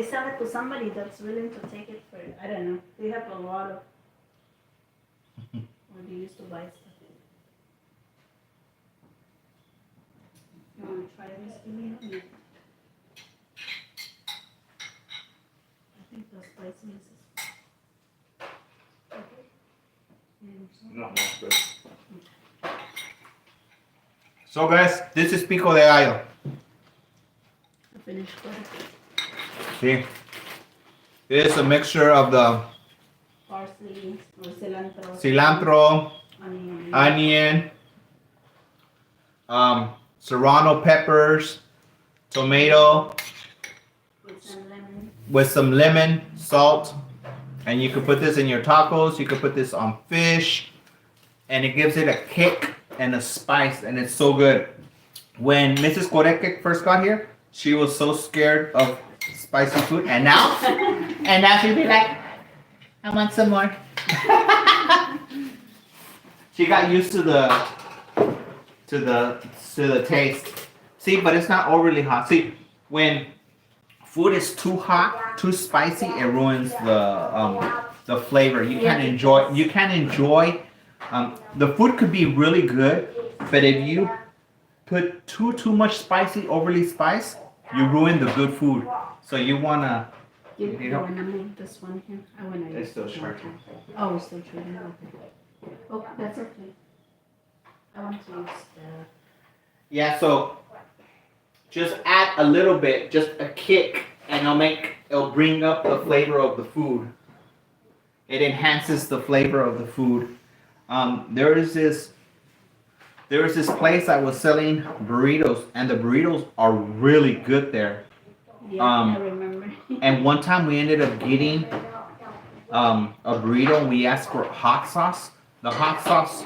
sell it to somebody that's willing to take it for, I don't know. They have a lot of, or they used to buy stuff. You want to try this, Julian? Yeah. I think the spiciness is okay. And so- No, that's good. So guys, this is pico de gallo. I finished with See, it is a mixture of the parsley or cilantro. cilantro, Onion. onion, serrano peppers, tomato With some lemon. with some lemon, salt, and you can put this in your tacos. You can put this on fish, and it gives it a kick and a spice, and it's so good. When Mrs. Korekkek first got here, she was so scared of spicy food, and now she'd be like, I want some more. She got used to the taste. See, but it's not overly hot. See, when food is too hot, too spicy, it ruins the flavor. You can't enjoy. You can't enjoy. The food could be really good, but if you put too much spicy, overly spiced, you ruin the good food. So you wanna. You wanna move this one here? I wanna. It's still shorter. Oh, it's still shorter. Okay. Oh, that's okay. I want to use the. Yeah. So just add a little bit, just a kick, and it'll bring up the flavor of the food. It enhances the flavor of the food. There is this place that was selling burritos, and the burritos are really good there. Yeah, I remember. And one time we ended up getting a burrito, and we asked for hot sauce. The hot sauce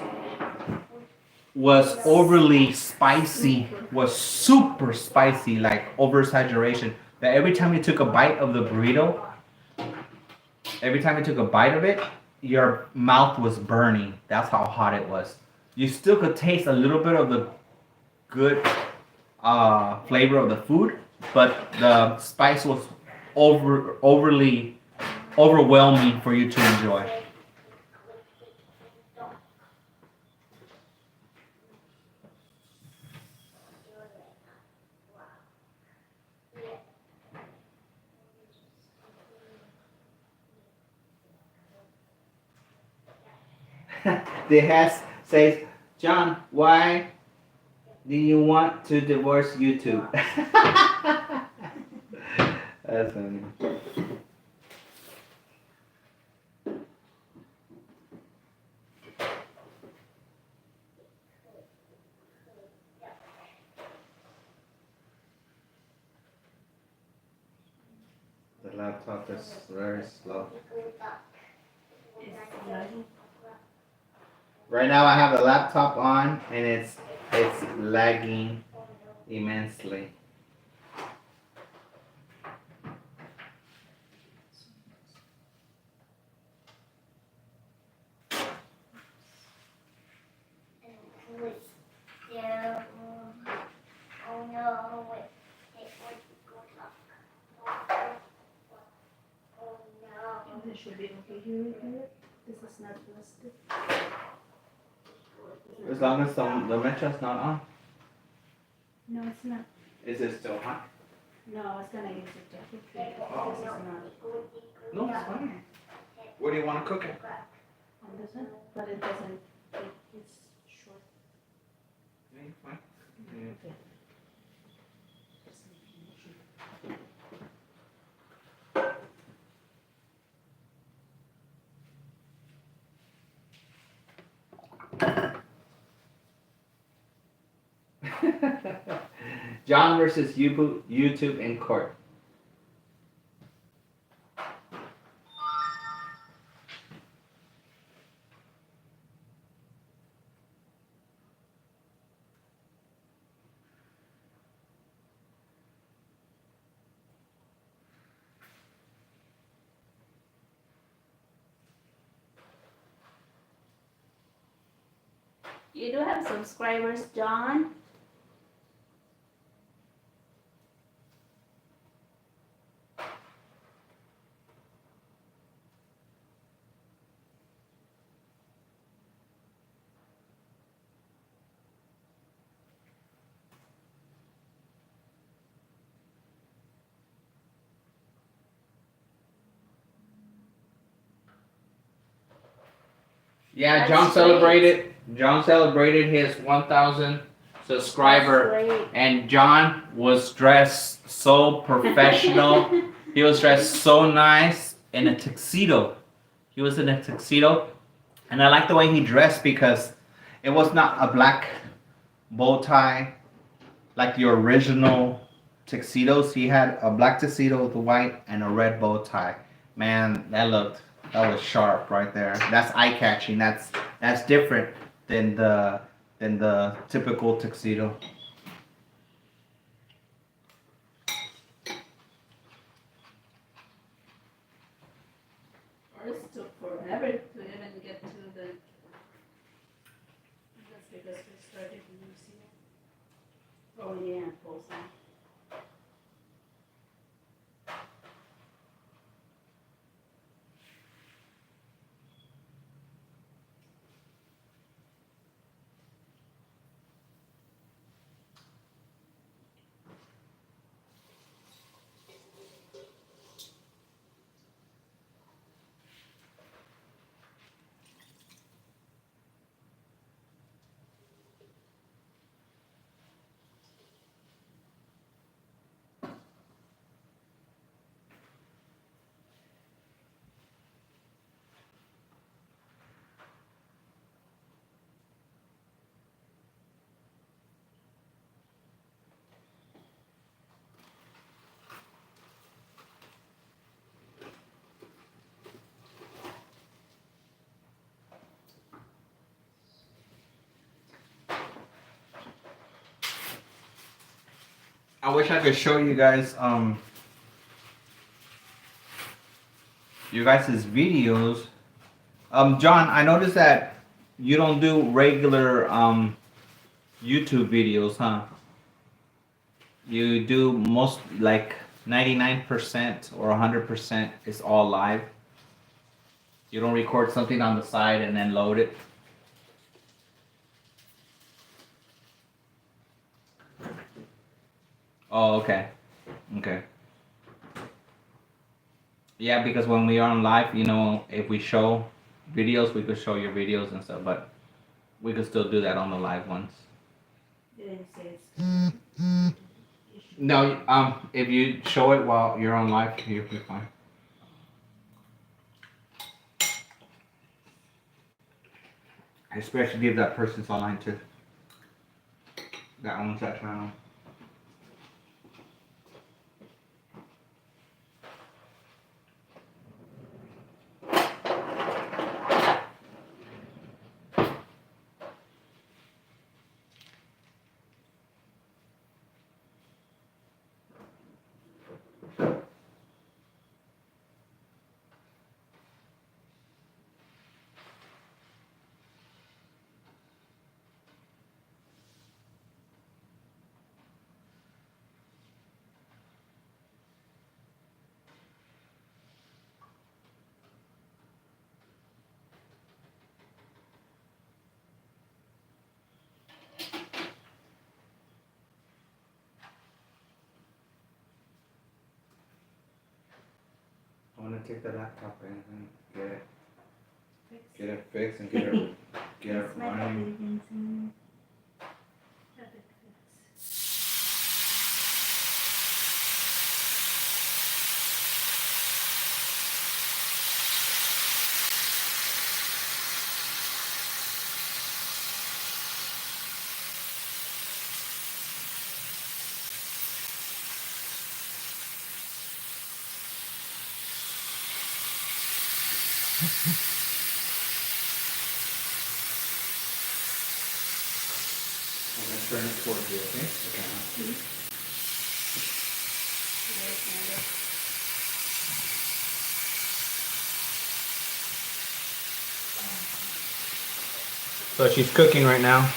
was overly spicy, was super spicy, like over exaggeration. That every time you took a bite of the burrito, every time you took a bite of it, your mouth was burning. That's how hot it was. You still could taste a little bit of the good flavor of the food, but the spice was overly overwhelming for you to enjoy. The host says, John, why do you want to divorce YouTube? That's funny. The laptop is very slow. Right now I have the laptop on and it's lagging immensely. Oh no, it would go up. Oh no. This should be okay here. This is not listed. As long as the metro's not on. No, it's not. Is it still hot? No, I was gonna use it to cook it. This is not. No, it's fine. Where do you want to cook it? On this one, but it doesn't. It's short. Yeah, fine. Okay. John versus YouTube in court. You do have subscribers, John? Yeah, That's John great. celebrated. John celebrated his 1,000 subscriber, That's great. and John was dressed so professional. He was dressed so nice in a tuxedo. He was in a tuxedo, and I like the way he dressed because it was not a black bow tie like the original tuxedos. He had a black tuxedo with white and a red bow tie. Man, that was sharp right there. That's eye catching. That's different than the typical tuxedo. Ours took forever to even get to the. That's because we started using it. Oh yeah, full time. I wish I could show you guys you guys' videos. John, I noticed that you don't do regular YouTube videos, huh? You do most like 99% or 100% is all live. You don't record something on the side and then load it. Oh, okay. Okay. Yeah, because when we are on live, if we show videos, we could show your videos and stuff, but we could still do that on the live ones. Didn't say it's. No, if you show it while you're on live, you'll be fine. Especially if that person's online too. That owns that channel. I want to take the laptop and get it fixed and get it running. I'm gonna turn it towards you, okay? Okay. So she's cooking right now.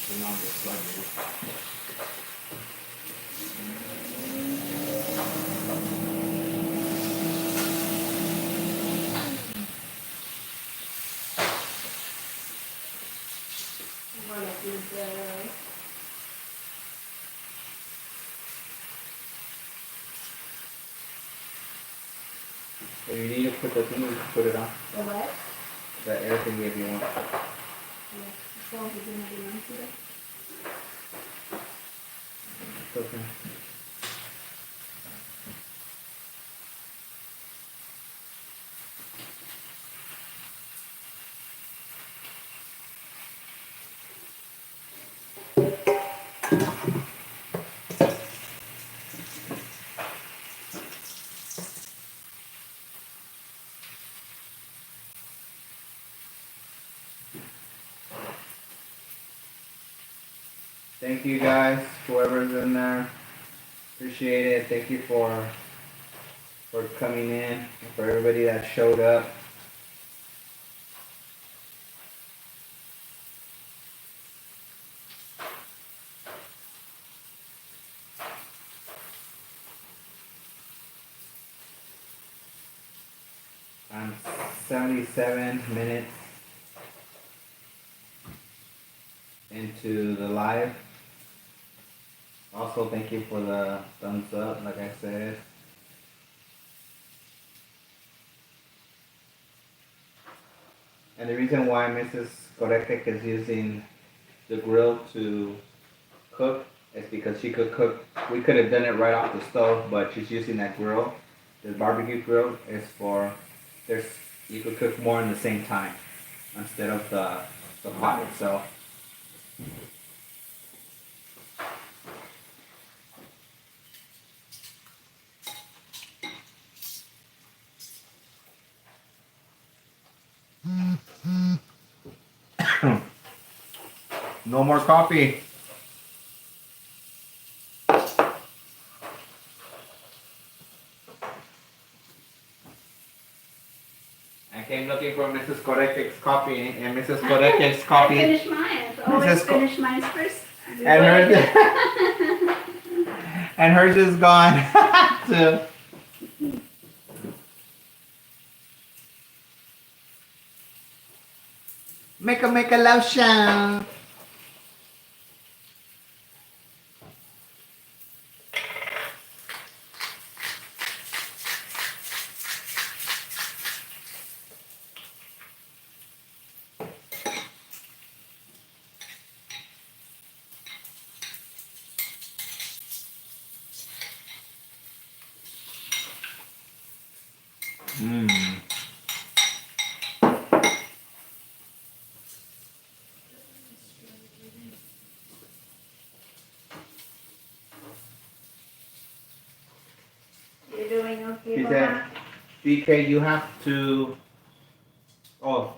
Turn on the plug here. If you need to put the thing, you can put it on. The what? The air thing if you want. So we're gonna do it today. It's okay. Thank you guys, whoever's in there. Appreciate it. Thank you for coming in, for everybody that showed up. I'm 77 minutes into the live. Also, thank you for the thumbs up, like I said. And the reason why Mrs. Korekkek is using the grill to cook is because she could cook. We could have done it right off the stove, but she's using that grill. The barbecue grill is for you could cook more in the same time instead of the pot itself. No more coffee. I came looking for Mrs. Korekkek's coffee, and Mrs. Korekkek's I coffee. finished mine. So always Mrs. finish mine first. And hers, and hers is gone too. Make a lotion. You're doing okay, She Mama? said, DK, you have to. Oh,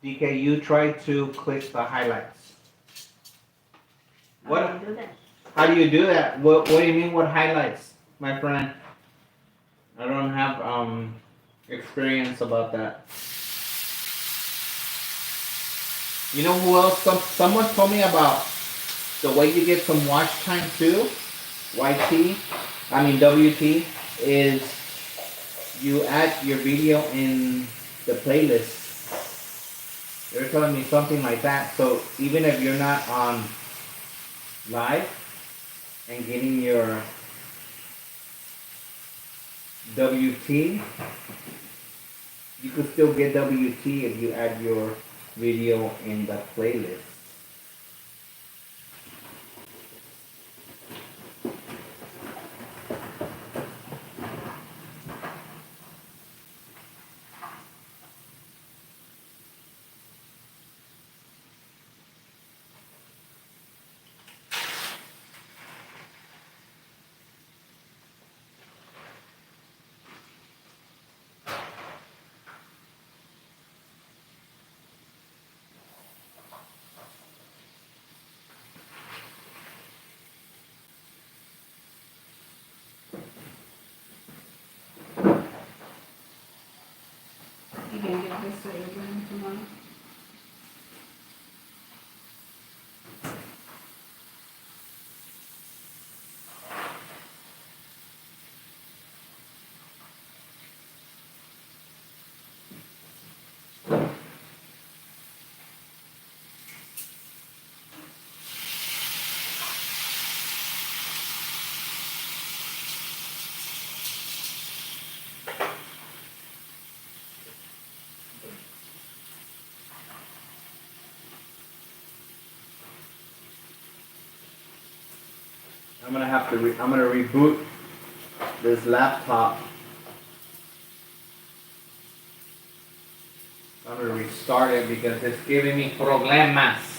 DK, you try to click the highlights. What? How do you do that? How do you do that? What do you mean? What highlights, my friend? I don't have experience about that. You know who else? Someone told me about the way you get some watch time too. WT is you add your video in the playlist. They're telling me something like that. So even if you're not on live and getting your WT, you could still get WT if you add your video in the playlist. You can get this to Abraham tomorrow. I'm gonna have to. I'm gonna reboot this laptop. I'm gonna restart it because it's giving me problemas.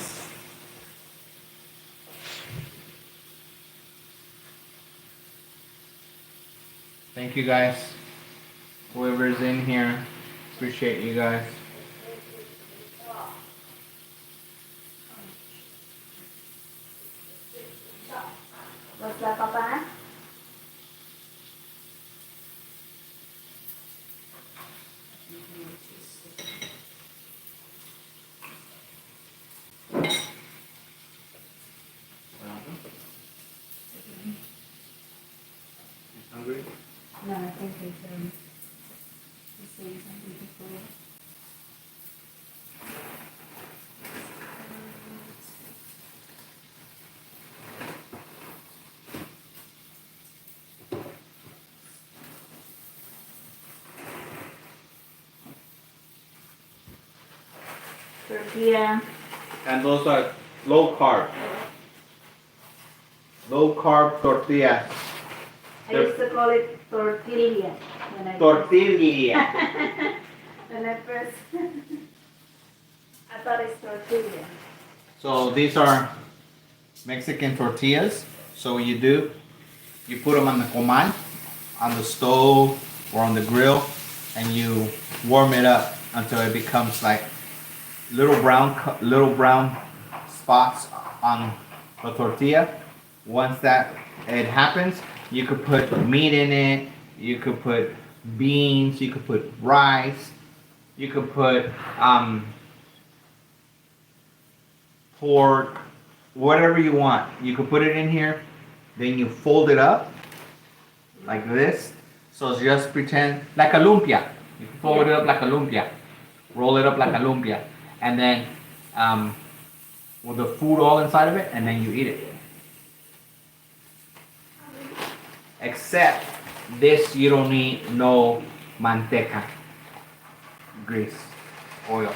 Thank you guys. Whoever's in here, appreciate you guys. What's that, Papa? Hungry? No, I think he's saying something before. Tortilla. And those are low carb. Low carb tortillas. I used to call it tortilla when I Tortilla. when I first I thought it's tortilla. So these are Mexican tortillas. So what you do, you put them on the comal, on the stove or on the grill, and you warm it up until it becomes like little brown spots on the tortilla. Once that it happens, you could put meat in it, you could put beans, you could put rice, you could put pork, whatever you want. You could put it in here, then you fold it up like this. So just pretend like a lumpia. You can fold it up like a lumpia, roll it up like a lumpia, and then with the food all inside of it, and then you eat it. Except this, you don't need no manteca, grease, oil.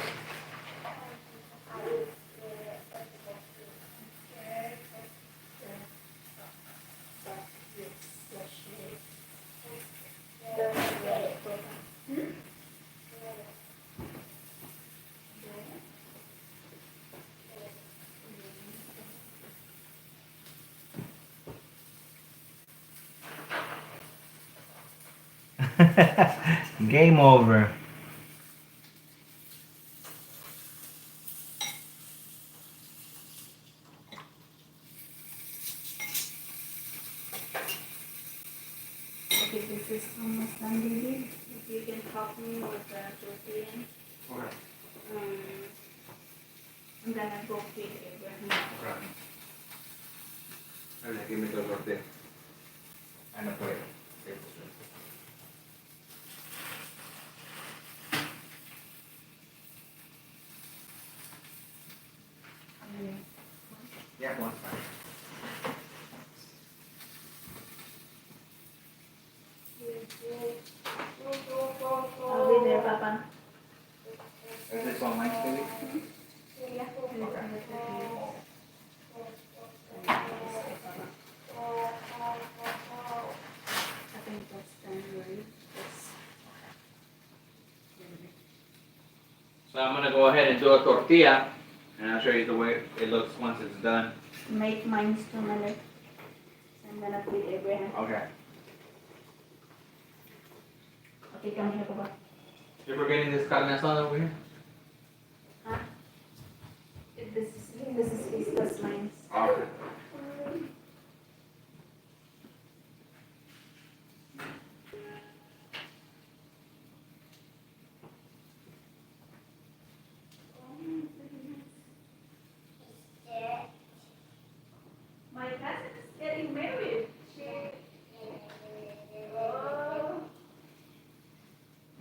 Game over. Okay, this is almost done, baby. If you can help me with the tortilla. Okay. I'm gonna go feed Abraham. Okay. And then give me the tortilla. And a plate. Yeah, one's fine. I'll be there, Papa. Is this all nice, baby? I think that's done, right? So I'm gonna go ahead and do a tortilla, and I'll show you the way it looks once it's done. Make mine 2 minutes. I'm gonna feed Abraham. Okay. Okay, come here, Papa. You're forgetting this carne asada over here? Huh? This is this mine. Okay. My cousin is getting married. Oh.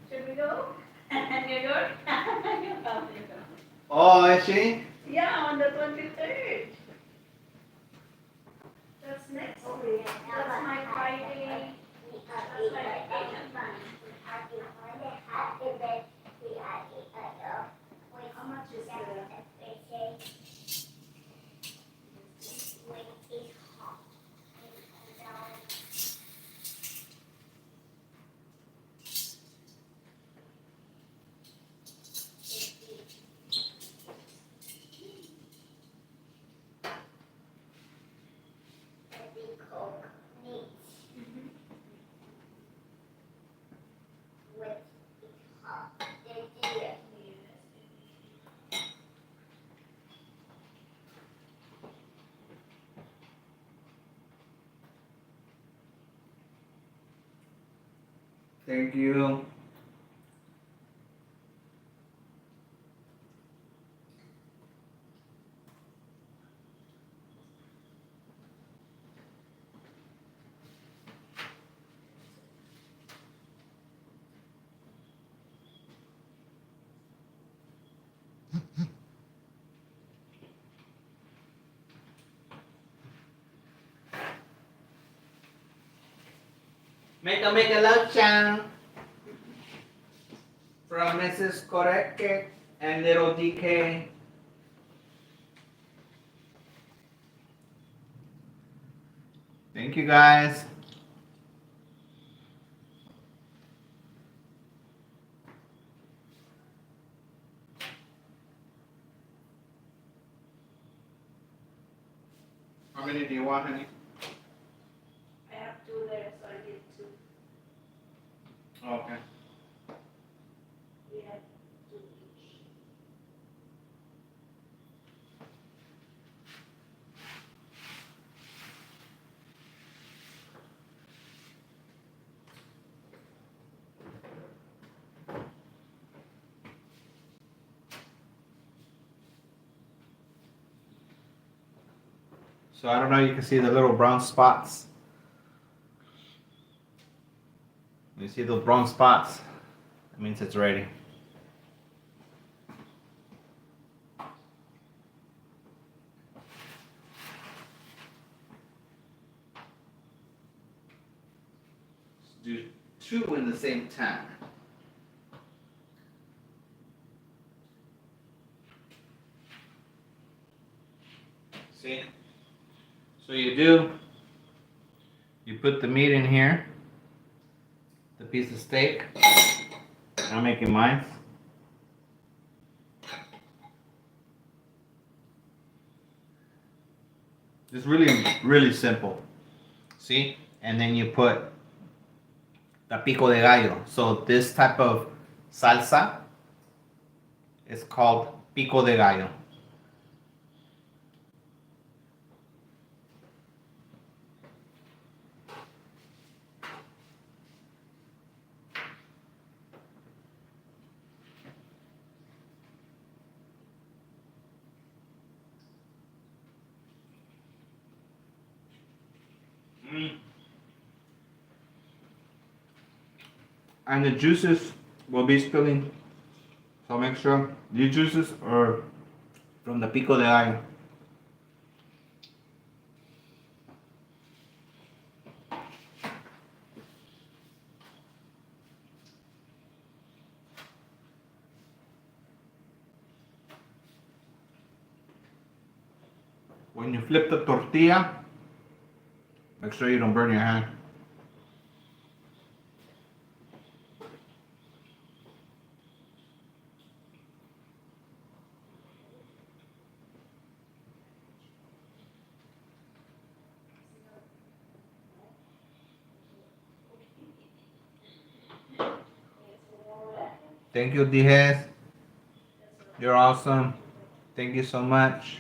Should we go? And you go? Oh, is she? Yeah, on the 23rd. That's next week. That's my Friday. That's my vacation. How much is the Thank you. Make a love chant from Mrs. Korekkek and little DK. Thank you guys. How many do you want, honey? I have 2 there, so I get 2. Okay. We have 2 each. So I don't know, you can see the little brown spots. You see those brown spots? That means it's ready. Let's do 2 in the same time. See? So you put the meat in here, the piece of steak. I'm making mine. It's really simple. See? And then you put the pico de gallo. So this type of salsa is called pico de gallo. And the juices will be spilling. So make sure the juices are from the pico de gallo. When you flip the tortilla, make sure you don't burn your hand. Thank you, Dijes. You're awesome. Thank you so much.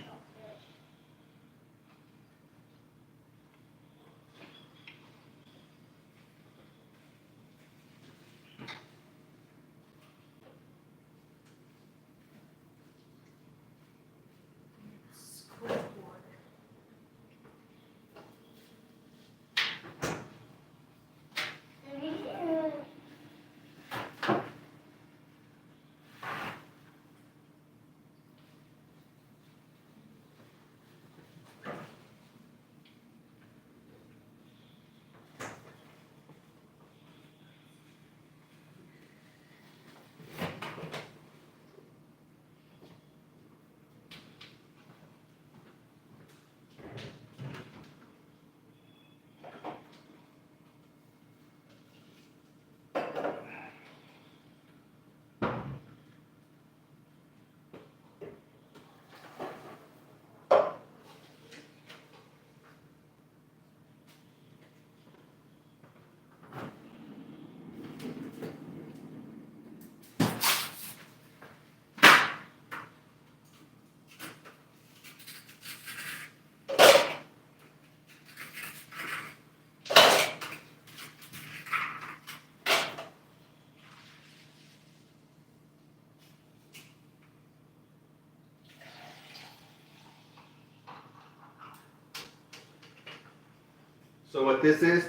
So what this is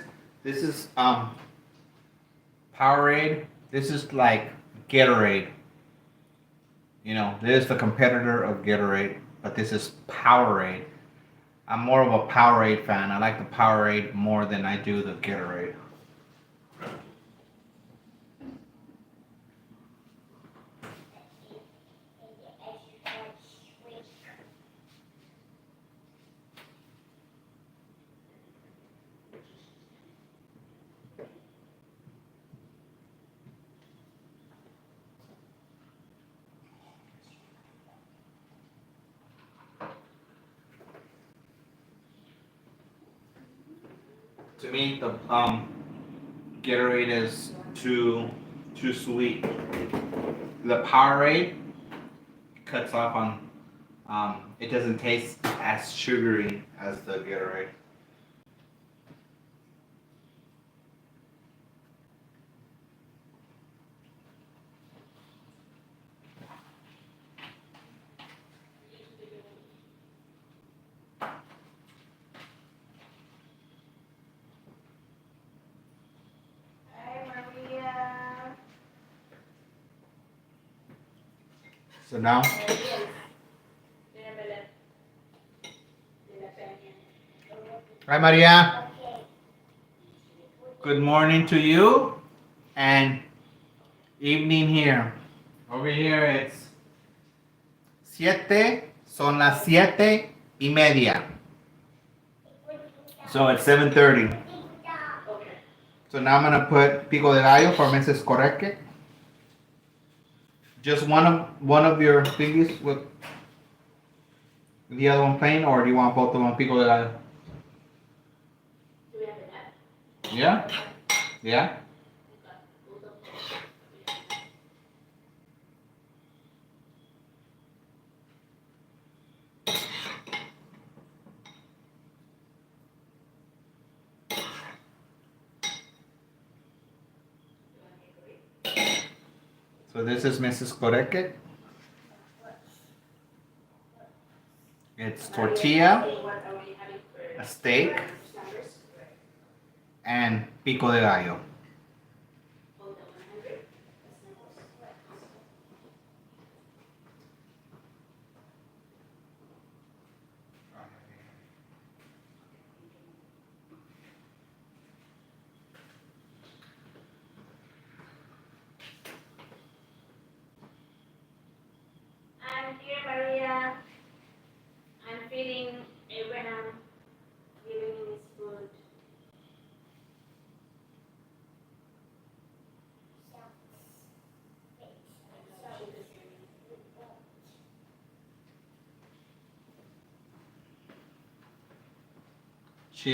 Powerade. This is like Gatorade. You know, this is the competitor of Gatorade, but this is Powerade. I'm more of a Powerade fan. I like the Powerade more than I do the Gatorade. To me, the Gatorade is too sweet. The Powerade cuts off on. It doesn't taste as sugary as the Gatorade. Hi, Maria. So now, hi Maria. Okay. Good morning to you, and evening here. Over here it's son las 7:30. So it's 7:30. So now I'm gonna put pico de gallo for Mrs. Korekkek. Just one of your thingies with the other one plain, or do you want both of them pico de gallo? Do we have enough? Yeah? Yeah? So this is Mrs. Korekkek. It's tortilla, What are we having for a steak, numbers? and pico de gallo. Hold the 100. I'm here, Maria. I'm feeding Abraham, giving him his food.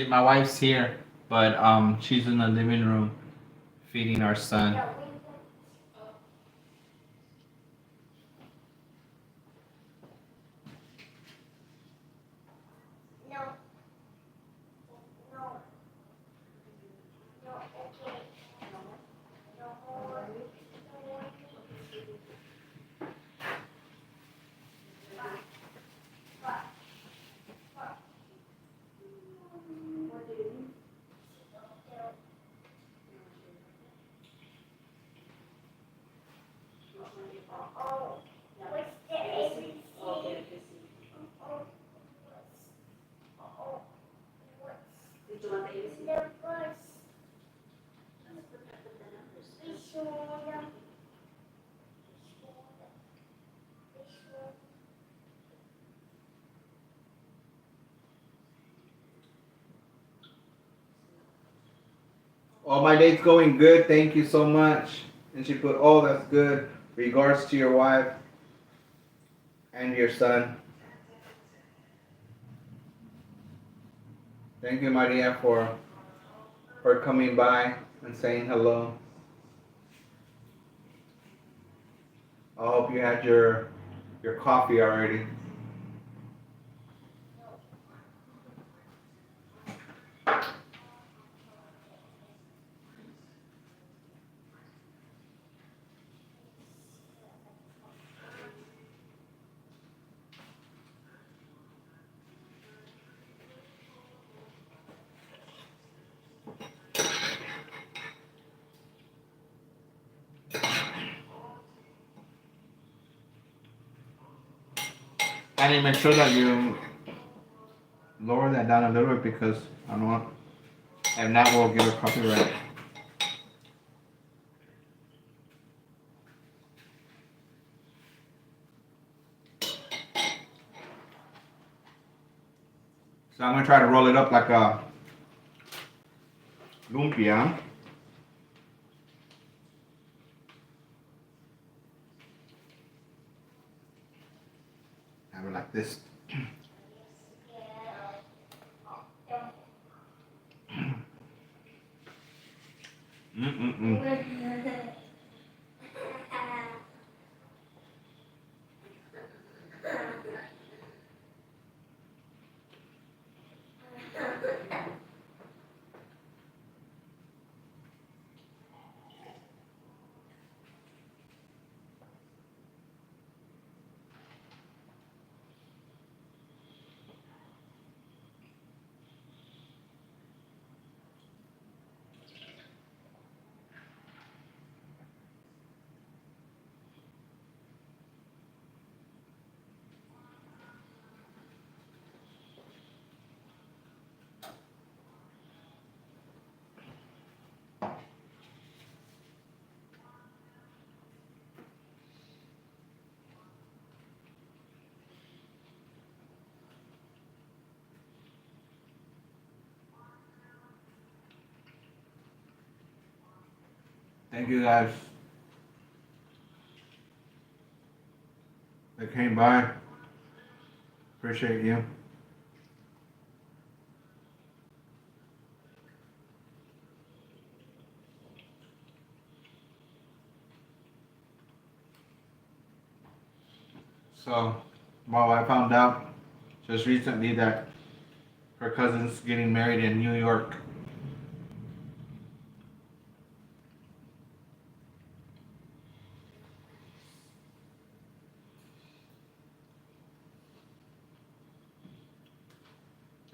My wife's here, but she's in the living room feeding our son. Did you want the ABC? Oh, my day's going good. Thank you so much. And she put, oh, that's good. Regards to your wife and your son. Thank you, Maria, for coming by and saying hello. I hope you had your coffee already. need to make sure that you lower that down a little bit because I don't want, and that will give a copyright. So I'm gonna try to roll it up like a lumpia. Have it like this. Thank you guys that came by. Appreciate you. So, well, I found out just recently that her cousin's getting married in New York.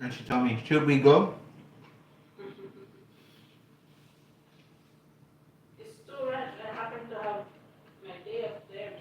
And she told me, should we go? It's too right. I happen to have my day up there.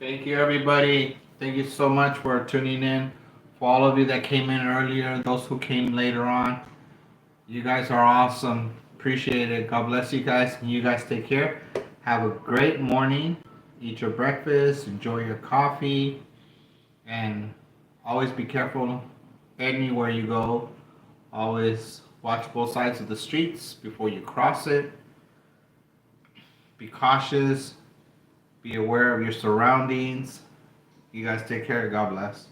Thank you, everybody. Thank you so much for tuning in. For all of you that came in earlier, those who came later on, You guys are awesome. Appreciate it. God bless you guys. You guys take care. Have a great morning. Eat your breakfast. Enjoy your coffee. And always be careful anywhere you go. Always watch both sides of the streets before you cross it. Be cautious. Be aware of your surroundings. You guys take care. God bless.